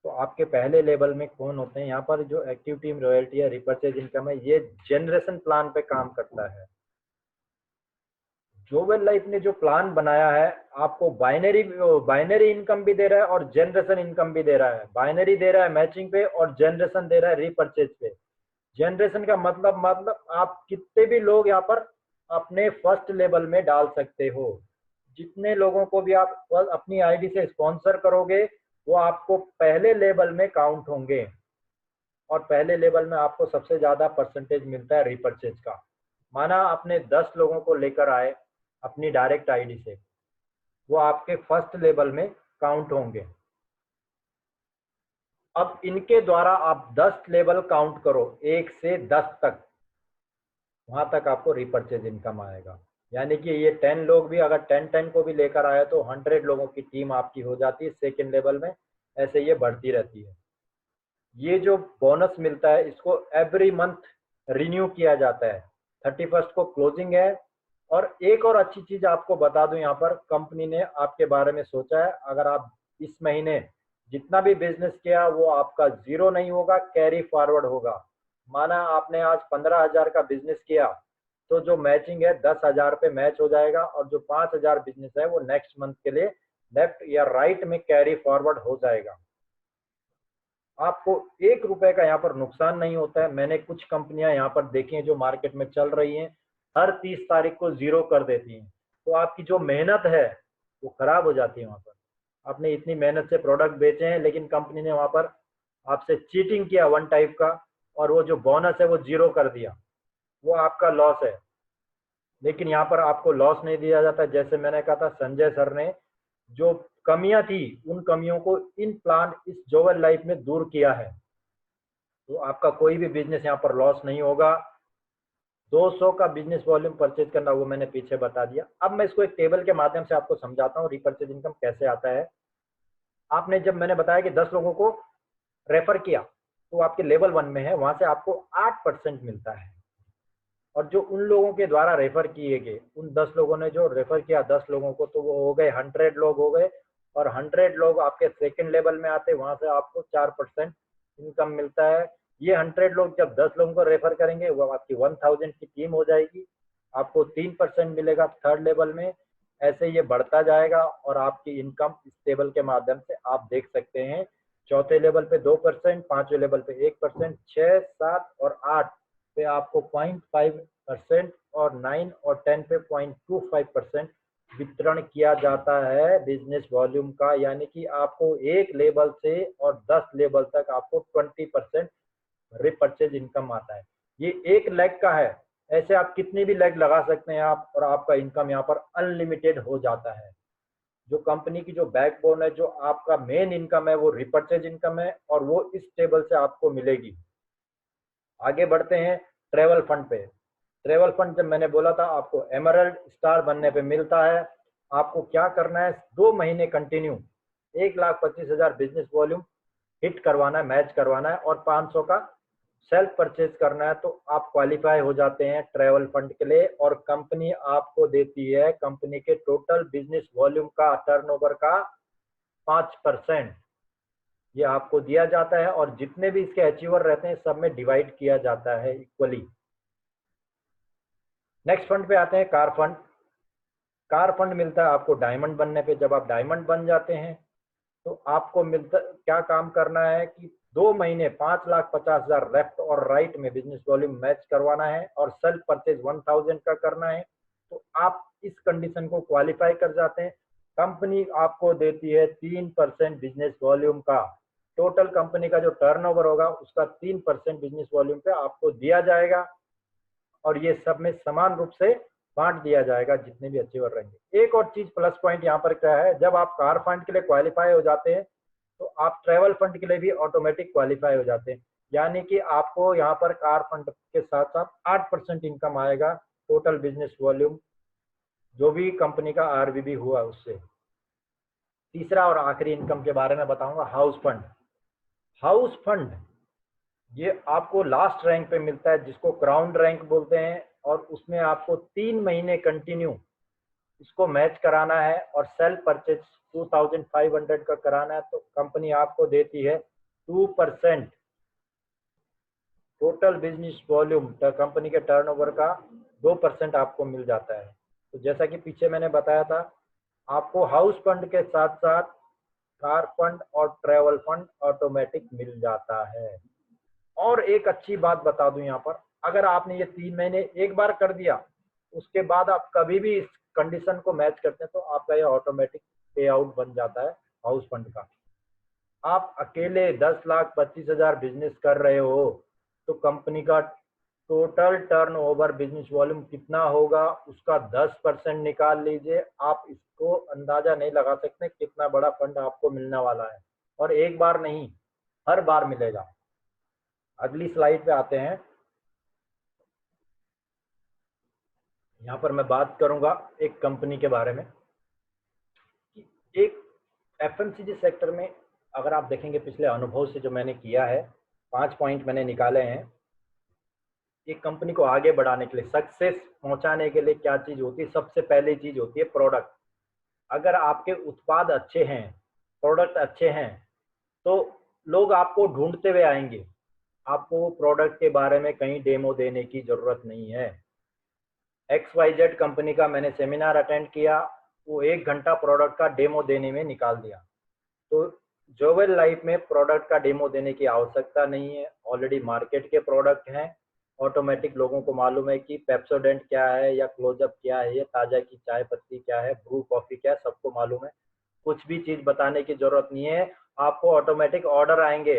तो आपके पहले लेवल में कौन होते हैं, यहाँ पर जो एक्टिव टीम रॉयल्टी है, रिपर्चेज इनकम है, ये जनरेशन प्लान पे काम करता है। जोवेल लाइफ ने जो प्लान बनाया है, आपको बाइनरी बाइनरी इनकम भी दे रहा है और जनरेशन इनकम भी दे रहा है। बाइनरी दे रहा है मैचिंग पे, और जनरेशन दे रहा है रीपर्चेज पे। जनरेशन का मतलब आप कितने भी लोग यहाँ पर अपने फर्स्ट लेवल में डाल सकते हो। जितने लोगों को भी आप अपनी आईडी से स्पॉन्सर करोगे, वो आपको पहले लेवल में काउंट होंगे, और पहले लेवल में आपको सबसे ज्यादा परसेंटेज मिलता है रीपर्चेज का। माना आपने 10 लोगों को लेकर आए अपनी डायरेक्ट आईडी से, वो आपके फर्स्ट लेवल में काउंट होंगे। अब इनके द्वारा आप 10 लेवल काउंट करो, 1 से 10 तक, वहां तक आपको रिपर्चेज इनकम आएगा। यानी कि ये 10 लोग भी अगर 10 को भी लेकर आए तो 100 लोगों की टीम आपकी हो जाती है सेकेंड लेवल में। ऐसे ये बढ़ती रहती है। ये जो बोनस मिलता है, इसको एवरी मंथ रिन्यू किया जाता है। 31st को क्लोजिंग है। और एक और अच्छी चीज आपको बता दूं, यहाँ पर कंपनी ने आपके बारे में सोचा है। अगर आप इस महीने जितना भी बिजनेस किया वो आपका जीरो नहीं होगा, कैरी फॉरवर्ड होगा। माना आपने आज 15,000 का बिजनेस किया, तो जो मैचिंग है 10,000 पे मैच हो जाएगा, और जो 5,000 बिजनेस है वो नेक्स्ट मंथ के लिए लेफ्ट या राइट में कैरी फॉरवर्ड हो जाएगा। आपको 1 रुपए का यहाँ पर नुकसान नहीं होता है। मैंने कुछ कंपनियां यहाँ पर देखी हैं जो मार्केट में चल रही हैं, हर 30 तारीख को जीरो कर देती हैं। तो आपकी जो मेहनत है वो खराब हो जाती है। वहाँ पर आपने इतनी मेहनत से प्रोडक्ट बेचे हैं, लेकिन कंपनी ने वहाँ पर आपसे चीटिंग किया वन टाइप का, और वो जो बोनस है वो जीरो कर दिया, वो आपका लॉस है। लेकिन यहाँ पर आपको लॉस नहीं दिया जाता। जैसे मैंने कहा था, संजय सर ने जो कमियां थी, उन कमियों को इन प्लान इस जोवेल लाइफ में दूर किया है। तो आपका कोई भी बिजनेस यहाँ पर लॉस नहीं होगा। 200 का बिजनेस वॉल्यूम परचेज करना, वो मैंने पीछे बता दिया। अब मैं इसको एक टेबल के माध्यम से आपको समझाता हूँ रिपर्चेज इनकम कैसे आता है। आपने जब मैंने बताया कि 10 लोगों को रेफर किया, तो आपके लेवल 1 में है, वहां से आपको 8% मिलता है। और जो उन लोगों के द्वारा रेफर किए गए, उन 10 लोगों ने जो रेफर किया 10 लोगों को, तो वो हो गए 100 लोग हो गए। और 100 लोग आपके सेकंड लेवल में आते, वहां से आपको 4% इनकम मिलता है। ये 100 लोग जब 10 लोगों को रेफर करेंगे, वो आपकी 1000 की टीम हो जाएगी। आपको 3% मिलेगा थर्ड लेवल में। ऐसे ये बढ़ता जाएगा, और आपकी इनकम इस टेबल के माध्यम से आप देख सकते हैं। चौथे लेवल पे 2%, पांचवें लेवल पे 1%, 6, 7 और 8 पे आपको 0.5% और 9 और 10 पे 0.25% वितरण किया जाता है बिजनेस वॉल्यूम का। यानी कि आपको एक लेवल से और 10 लेवल तक आपको 20% रिपर्चेज इनकम आता है। ये एक लेग का है, ऐसे आप कितनी भी लेग लगा सकते हैं आप, और आपका इनकम यहाँ पर अनलिमिटेड हो जाता है। जो कंपनी की जो बैकबोन है, जो आपका मेन इनकम है, वो रिपर्चेज इनकम है, और वो इस टेबल से आपको मिलेगी। आगे बढ़ते हैं ट्रेवल फंड पे। ट्रेवल फंड जब मैंने बोला था आपको एमरल्ड स्टार बनने पे मिलता है। आपको क्या करना है, 2 महीने कंटिन्यू 1,25,000 बिजनेस वॉल्यूम हिट करवाना है, मैच करवाना है और 500 का सेल्फ परचेज करना है, तो आप क्वालिफाई हो जाते हैं ट्रेवल फंड के लिए। और कंपनी आपको देती है कंपनी के टोटल बिजनेस वॉल्यूम का, टर्नओवर का 5%, ये आपको दिया जाता है और जितने भी इसके अचीवर रहते हैं सब में डिवाइड किया जाता है इक्वली। नेक्स्ट फंड पे आते हैं कार फंड। कार फंड मिलता है आपको डायमंड बनने पे। जब आप डायमंड बन जाते हैं तो आपको मिलता, क्या काम करना है कि 2 महीने 5,50,000 लेफ्ट और राइट में बिजनेस वॉल्यूम मैच करवाना है और सेल्फ परचेज 1,000 का करना है। तो आप इस कंडीशन को क्वालिफाई कर जाते हैं। कंपनी आपको देती है 3% बिजनेस वॉल्यूम का, टोटल कंपनी का जो टर्नओवर होगा उसका 3% बिजनेस वॉल्यूम पे आपको दिया जाएगा और ये सब में समान रूप से बांट दिया जाएगा जितने भी अचीवर रहेंगे। एक और चीज प्लस पॉइंट यहाँ पर क्या है, जब आप कार फंड के लिए क्वालिफाई हो जाते हैं तो आप ट्रेवल फंड के लिए भी ऑटोमेटिक क्वालिफाई हो जाते हैं। यानी कि आपको यहाँ पर कार फंड के साथ साथ 8% इनकम आएगा टोटल बिजनेस वॉल्यूम जो भी कंपनी का आरबीबी हुआ उससे। तीसरा और आखिरी इनकम के बारे में बताऊंगा, हाउस फंड। हाउस फंड ये आपको लास्ट रैंक पे मिलता है जिसको क्राउन रैंक बोलते हैं और उसमें आपको 3 महीने कंटिन्यू इसको मैच कराना है और सेल्फ परचेज 2,500 का कराना है। तो कंपनी आपको देती है 2% टोटल बिजनेस वॉल्यूम, कंपनी के टर्नओवर का 2% आपको मिल जाता है। तो जैसा कि पीछे मैंने बताया था, आपको हाउस फंड के साथ साथ कार फंड और ट्रेवल फंड ऑटोमेटिक मिल जाता है। और एक अच्छी बात बता दूं यहाँ पर, अगर आपने ये 3 महीने एक बार कर दिया उसके बाद आप कभी भी इस कंडीशन को मैच करते हैं तो आपका ये ऑटोमेटिक पे आउट बन जाता है हाउस फंड का। आप अकेले 10,25,000 बिजनेस कर रहे हो तो कंपनी का टोटल टर्नओवर बिजनेस वॉल्यूम कितना होगा उसका 10% निकाल लीजिए। आप इसको अंदाजा नहीं लगा सकते कितना बड़ा फंड आपको मिलने वाला है और एक बार नहीं, हर बार मिलेगा। अगली स्लाइड पे आते हैं। यहाँ पर मैं बात करूंगा एक कंपनी के बारे में कि एक एफएमसीजी सेक्टर में अगर आप देखेंगे पिछले अनुभव से जो मैंने किया है, 5 पॉइंट मैंने निकाले हैं। एक कंपनी को आगे बढ़ाने के लिए, सक्सेस पहुंचाने के लिए क्या चीज होती है, सबसे पहली चीज होती है प्रोडक्ट। अगर आपके उत्पाद अच्छे हैं, प्रोडक्ट अच्छे हैं तो लोग आपको ढूंढते हुए आएंगे। आपको प्रोडक्ट के बारे में कहीं डेमो देने की जरूरत नहीं है। XYZ कंपनी का मैंने सेमिनार अटेंड किया, वो 1 घंटा प्रोडक्ट का डेमो देने में निकाल दिया। तो जोवेल लाइफ में प्रोडक्ट का डेमो देने की आवश्यकता नहीं है, ऑलरेडी मार्केट के प्रोडक्ट हैं। ऑटोमेटिक लोगों को मालूम है कि पेप्सोडेंट क्या है या क्लोजअप क्या है, या ताज़ा की चाय पत्ती क्या है, ब्रू कॉफ़ी क्या है, सबको मालूम है। कुछ भी चीज़ बताने की ज़रूरत नहीं है। आपको ऑटोमेटिक ऑर्डर आएंगे,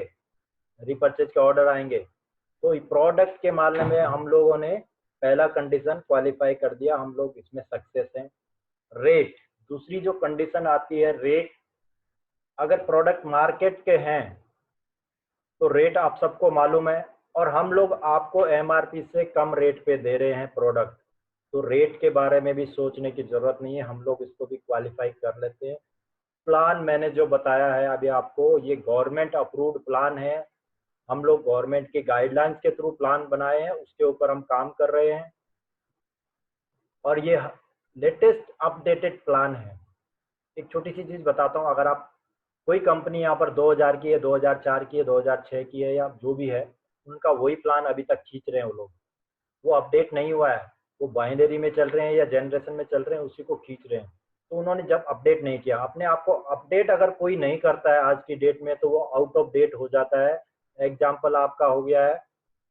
रिपर्चेज के ऑर्डर आएंगे। तो प्रोडक्ट के मामले में हम लोगों ने पहला कंडीशन क्वालिफाई कर दिया, हम लोग इसमें सक्सेस हैं। रेट, दूसरी जो कंडीशन आती है रेट। अगर प्रोडक्ट मार्केट के हैं तो रेट आप सबको मालूम है और हम लोग आपको एमआरपी से कम रेट पे दे रहे हैं प्रोडक्ट, तो रेट के बारे में भी सोचने की जरूरत नहीं है, हम लोग इसको भी क्वालिफाई कर लेते हैं। प्लान मैंने जो बताया है अभी आपको, ये गवर्नमेंट अप्रूव्ड प्लान है। हम लोग गवर्नमेंट के गाइडलाइंस के थ्रू प्लान बनाए हैं, उसके ऊपर हम काम कर रहे हैं और ये लेटेस्ट अपडेटेड प्लान है। एक छोटी सी चीज़ बताता हूँ, अगर आप कोई कंपनी यहाँ पर 2000 की है, 2004 की है, 2006 की है या जो भी है, उनका वही प्लान अभी तक खींच रहे हैं वो लोग, वो अपडेट नहीं हुआ है, वो बाइनरी में चल रहे हैं या जनरेशन में चल रहे हैं, उसी को खींच रहे हैं। तो उन्होंने जब अपडेट नहीं किया अपने आप को, अपडेट अगर कोई नहीं करता है आज की डेट में तो वो आउट ऑफ डेट हो जाता है। एग्जाम्पल आपका हो गया है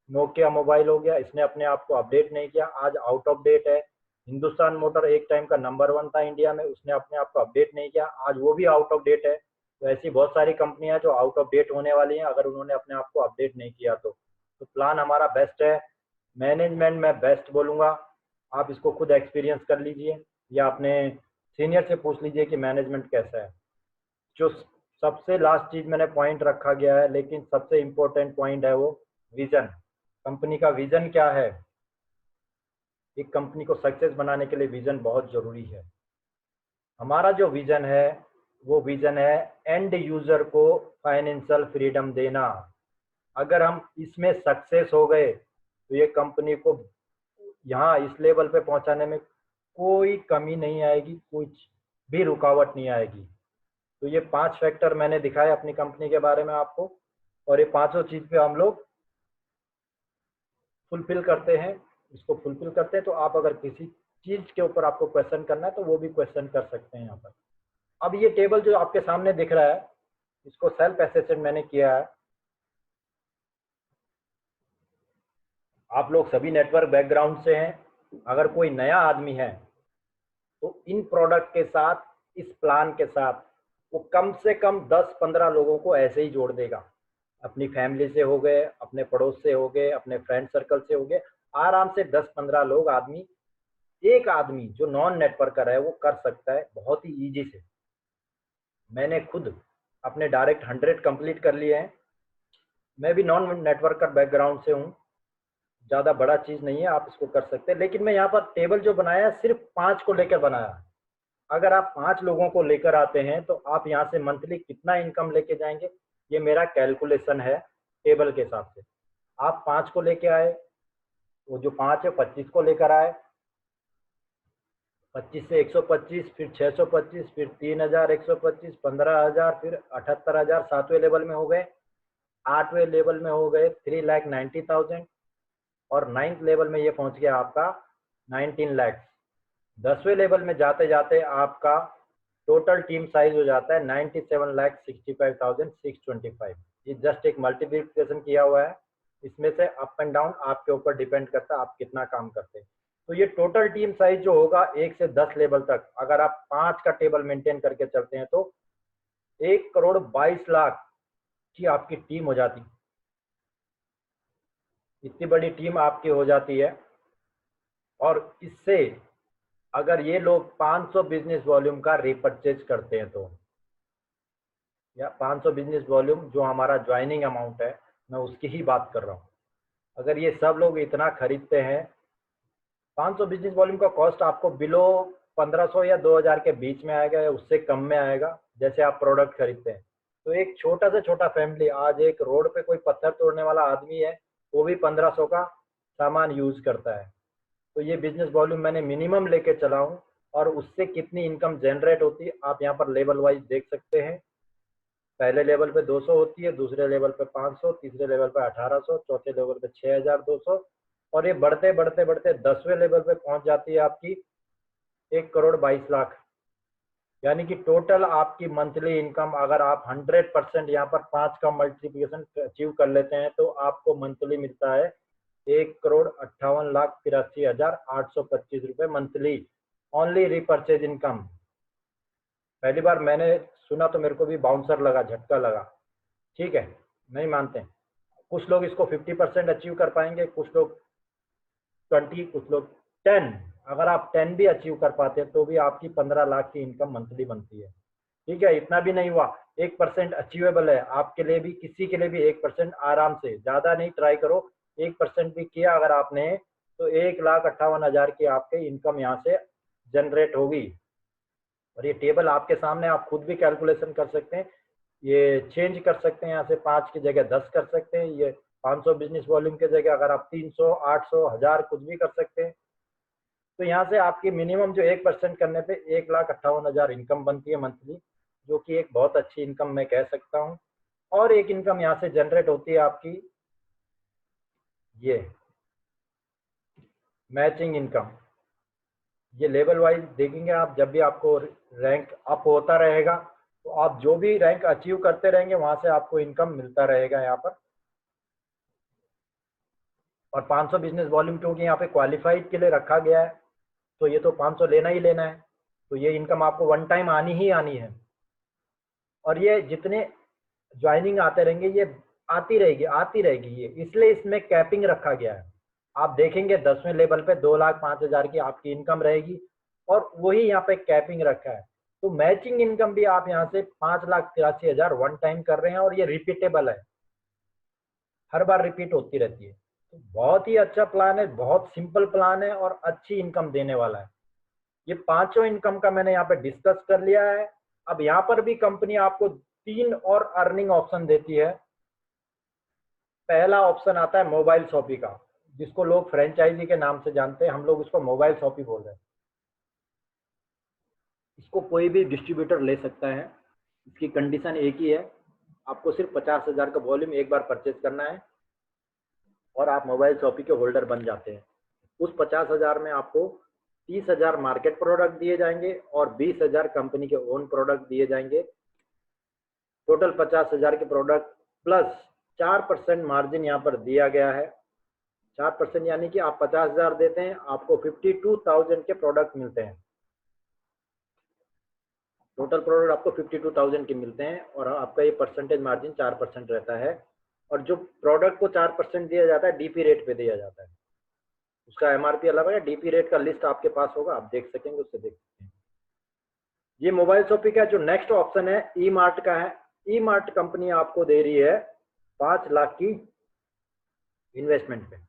नोकिया मोबाइल हो गया, इसने अपने आप को अपडेट नहीं किया, आज आउट ऑफ डेट है। हिंदुस्तान मोटर एक टाइम का नंबर 1 था इंडिया में, उसने अपने आप को अपडेट नहीं किया, आज वो भी आउट ऑफ डेट है। तो ऐसी बहुत सारी कंपनियां जो आउट ऑफ डेट होने वाली हैं अगर उन्होंने अपने आप को अपडेट नहीं किया तो प्लान हमारा बेस्ट है। मैनेजमेंट में बेस्ट बोलूँगा, आप इसको खुद एक्सपीरियंस कर लीजिए या अपने सीनियर से पूछ लीजिए कि मैनेजमेंट कैसा है। जो सबसे लास्ट चीज़ मैंने पॉइंट रखा गया है लेकिन सबसे इम्पोर्टेंट पॉइंट है वो विज़न। कंपनी का विजन क्या है। एक कंपनी को सक्सेस बनाने के लिए विजन बहुत जरूरी है। हमारा जो विजन है वो विजन है एंड यूजर को फाइनेंशियल फ्रीडम देना। अगर हम इसमें सक्सेस हो गए तो ये कंपनी को यहाँ इस लेवल पे पहुंचाने में कोई कमी नहीं आएगी, कुछ भी रुकावट नहीं आएगी। तो ये 5 फैक्टर मैंने दिखाए अपनी कंपनी के बारे में आपको, और ये पांचों चीज पे हम लोग फुलफिल करते हैं, इसको फुलफिल करते हैं। तो आप अगर किसी चीज के ऊपर आपको क्वेश्चन करना है तो वो भी क्वेश्चन कर सकते हैं यहाँ पर। अब ये टेबल जो आपके सामने दिख रहा है, इसको सेल्फ असेसमेंट मैंने किया है। आप लोग सभी नेटवर्क बैकग्राउंड से हैं। अगर कोई नया आदमी है तो इन प्रोडक्ट के साथ, इस प्लान के साथ वो कम से कम 10-15 लोगों को ऐसे ही जोड़ देगा। अपनी फैमिली से हो गए, अपने पड़ोस से हो गए, अपने फ्रेंड सर्कल से हो गए, आराम से 10-15 लोग आदमी, एक आदमी जो नॉन नेटवर्कर है वो कर सकता है बहुत ही ईजी से। मैंने खुद अपने डायरेक्ट 100 कंप्लीट कर लिए हैं। मैं भी नॉन नेटवर्कर बैकग्राउंड से हूँ, ज़्यादा बड़ा चीज़ नहीं है, आप इसको कर सकते हैं। लेकिन मैं यहाँ पर टेबल जो बनाया है सिर्फ 5 को लेकर बनाया। अगर आप 5 लोगों को लेकर आते हैं तो आप यहाँ से मंथली कितना इनकम लेके जाएंगे, ये मेरा कैलकुलेशन है टेबल के हिसाब से। आप 5 को लेके आए, वो जो 5 है 25 को लेकर आए, 25 से 125, फिर 625, फिर 3125, 15,000, फिर 78,000 7वें लेवल में हो गए। 8वें लेवल में हो गए 3,90,000, और 9th लेवल में ये पहुंच गया आपका 19 लाख। 10वें लेवल में जाते जाते आपका टोटल टीम साइज हो जाता है 97,65,625। ये जस्ट एक मल्टीप्लिकेशन किया हुआ है, इसमें से अप एंड डाउन आपके ऊपर डिपेंड करता है आप कितना काम करते हैं। तो ये टोटल टीम साइज जो होगा 1 से 10 लेवल तक, अगर आप 5 का टेबल मेंटेन करके चलते हैं तो 1,22,00,000 की आपकी टीम हो जाती। इतनी बड़ी टीम आपकी हो जाती है। और इससे अगर ये लोग 500 बिजनेस वॉल्यूम का रिपर्चेज करते हैं तो, या 500 बिजनेस वॉल्यूम जो हमारा ज्वाइनिंग अमाउंट है, मैं उसकी ही बात कर रहा हूँ। अगर ये सब लोग इतना खरीदते हैं, 500 बिजनेस वॉल्यूम का कॉस्ट आपको बिलो 1500 या 2000 के बीच में आएगा, या उससे कम में आएगा जैसे आप प्रोडक्ट खरीदते हैं। तो एक छोटा से छोटा फैमिली, आज एक रोड पे कोई पत्थर तोड़ने वाला आदमी है, वो भी 1500 का सामान यूज करता है। तो ये बिजनेस वॉल्यूम मैंने मिनिमम लेके चला हूँ, और उससे कितनी इनकम जनरेट होती है आप यहाँ पर लेवल वाइज देख सकते हैं। पहले लेवल पे 200 होती है, दूसरे लेवल पे 500, तीसरे लेवल पे 1800, चौथे लेवल पे 6200, और ये बढ़ते बढ़ते बढ़ते 10वें लेवल पे पहुंच जाती है आपकी 1,22,00,000। यानी कि टोटल आपकी मंथली इनकम, अगर आप 100% यहाँ पर 5 का मल्टीप्लिकेशन अचीव कर लेते हैं तो आपको मंथली मिलता है 1,58,83,825 रुपये मंथली, ओनली रिपर्चेज इनकम। पहली बार मैंने सुना तो मेरे को भी बाउंसर लगा, झटका लगा। ठीक है, नहीं मानते हैं। कुछ लोग इसको 50% अचीव कर पाएंगे, कुछ लोग 20, कुछ लोग 10। अगर आप 10 भी अचीव कर पाते हैं तो भी आपकी 15 लाख की इनकम मंथली बनती है। ठीक है, इतना भी नहीं हुआ, 1% अचीवेबल है आपके लिए भी, किसी के लिए भी 1% आराम से, ज्यादा नहीं, ट्राई करो। 1% भी किया अगर आपने तो 1,58,000 की आपकी इनकम यहाँ से जनरेट होगी। और ये टेबल आपके सामने, आप खुद भी कैलकुलेशन कर सकते हैं, ये चेंज कर सकते हैं। यहाँ से 5 की जगह 10 कर सकते हैं, ये 500 बिजनेस वॉल्यूम की जगह अगर आप 300, 800, 1000 कुछ भी कर सकते हैं। तो यहाँ से आपकी मिनिमम जो 1% करने पे 1,58,000 इनकम बनती है मंथली, जो कि एक बहुत अच्छी इनकम मैं कह सकता हूँ। और एक इनकम यहाँ से जनरेट होती है आपकी, ये मैचिंग इनकम। ये लेवल वाइज देखेंगे आप, जब भी आपको रैंक अप होता रहेगा तो आप जो भी रैंक अचीव करते रहेंगे वहां से आपको इनकम मिलता रहेगा यहाँ पर। और 500 बिजनेस वॉल्यूम क्योंकि यहाँ पे क्वालिफाइड के लिए रखा गया है, तो ये तो 500 लेना ही लेना है, तो ये इनकम आपको वन टाइम आनी ही आनी है। और ये जितने ज्वाइनिंग आते रहेंगे ये आती रहेगी आती रहेगी, ये इसलिए इसमें कैपिंग रखा गया है। आप देखेंगे 10वें लेवल पे 2,05,000 की आपकी इनकम रहेगी, और वही यहाँ पे कैपिंग रखा है। तो मैचिंग इनकम भी आप यहाँ से 5,83,000 वन टाइम कर रहे हैं, और ये रिपीटेबल है, हर बार रिपीट होती रहती है। बहुत ही अच्छा प्लान है, बहुत सिंपल प्लान है और अच्छी इनकम देने वाला है। ये पांचों इनकम का मैंने यहाँ पे डिस्कस कर लिया है। अब यहाँ पर भी कंपनी आपको 3 और अर्निंग ऑप्शन देती है। पहला ऑप्शन आता है मोबाइल शॉपी का, जिसको लोग फ्रेंचाइजी के नाम से जानते हैं, हम लोग उसको मोबाइल शॉपी बोल रहे हैं। इसको कोई भी डिस्ट्रीब्यूटर ले सकता है। इसकी कंडीशन एक ही है, आपको सिर्फ 50,000 का वॉल्यूम एक बार परचेज करना है और आप मोबाइल शॉपी के होल्डर बन जाते हैं। उस 50,000 में आपको 30,000 मार्केट प्रोडक्ट दिए जाएंगे और 20,000 कंपनी के ओन प्रोडक्ट दिए जाएंगे। टोटल 50,000 के प्रोडक्ट प्लस 4% मार्जिन यहाँ पर दिया गया है। 4% यानी कि आप 50,000 देते हैं, आपको 52,000 के प्रोडक्ट मिलते हैं। टोटल प्रोडक्ट आपको 52,000 के मिलते हैं और आपका ये परसेंटेज मार्जिन 4% रहता है। और जो प्रोडक्ट को 4% दिया जाता है डीपी रेट पे दिया जाता है, उसका एमआरपी अलग है। डीपी रेट का लिस्ट आपके पास होगा, आप देख सकेंगे, उससे देख सकते हैं। ये मोबाइल शॉपी का जो नेक्स्ट ऑप्शन है ई मार्ट का है। ई मार्ट कंपनी आपको दे रही है 5 लाख की इन्वेस्टमेंट पे।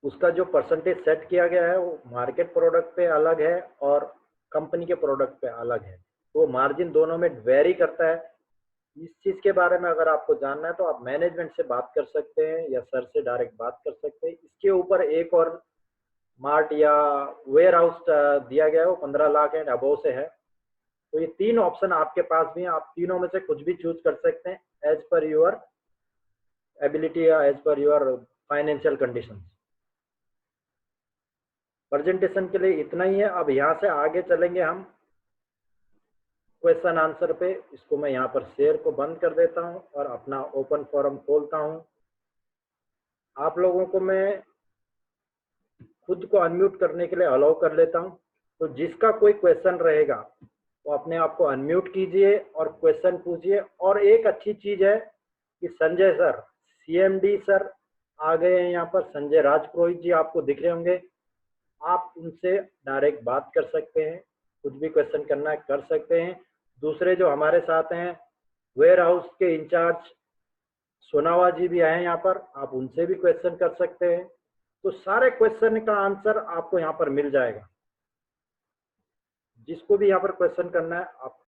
उसका जो परसेंटेज सेट किया गया है वो मार्केट प्रोडक्ट पे अलग है और कंपनी के प्रोडक्ट पे अलग है, तो मार्जिन दोनों में वेरी करता है। इस चीज़ के बारे में अगर आपको जानना है तो आप मैनेजमेंट से बात कर सकते हैं या सर से डायरेक्ट बात कर सकते हैं। इसके ऊपर एक और मार्ट या वेयर हाउस दिया गया है, वो 15 लाख एंड अबव से है। तो ये 3 ऑप्शन आपके पास भी हैं, आप तीनों में से कुछ भी चूज कर सकते हैं एज पर योर एबिलिटी या as per your financial condition. Presentation के लिए इतना ही है। अब यहाँ से आगे चलेंगे हम क्वेश्चन आंसर पे। इसको मैं यहाँ पर शेयर को बंद कर देता हूँ और अपना ओपन फोरम खोलता हूँ। आप लोगों को मैं खुद को अनम्यूट करने के लिए अलाउ कर लेता हूँ, तो जिसका कोई क्वेश्चन रहेगा वो अपने आप को अनम्यूट कीजिए और क्वेश्चन पूछिए। और एक अच्छी चीज है कि संजय सर, सीएमडी सर आ गए हैं यहाँ पर, संजय राजपुरोहित जी आपको दिख रहे होंगे। आप उनसे डायरेक्ट बात कर सकते हैं, कुछ भी क्वेश्चन करना है कर सकते हैं। दूसरे जो हमारे साथ हैं वेयर हाउस के इंचार्ज सोनावा जी भी आए हैं यहाँ पर, आप उनसे भी क्वेश्चन कर सकते हैं। तो सारे क्वेश्चन का आंसर आपको यहाँ पर मिल जाएगा। जिसको भी यहाँ पर क्वेश्चन करना है आप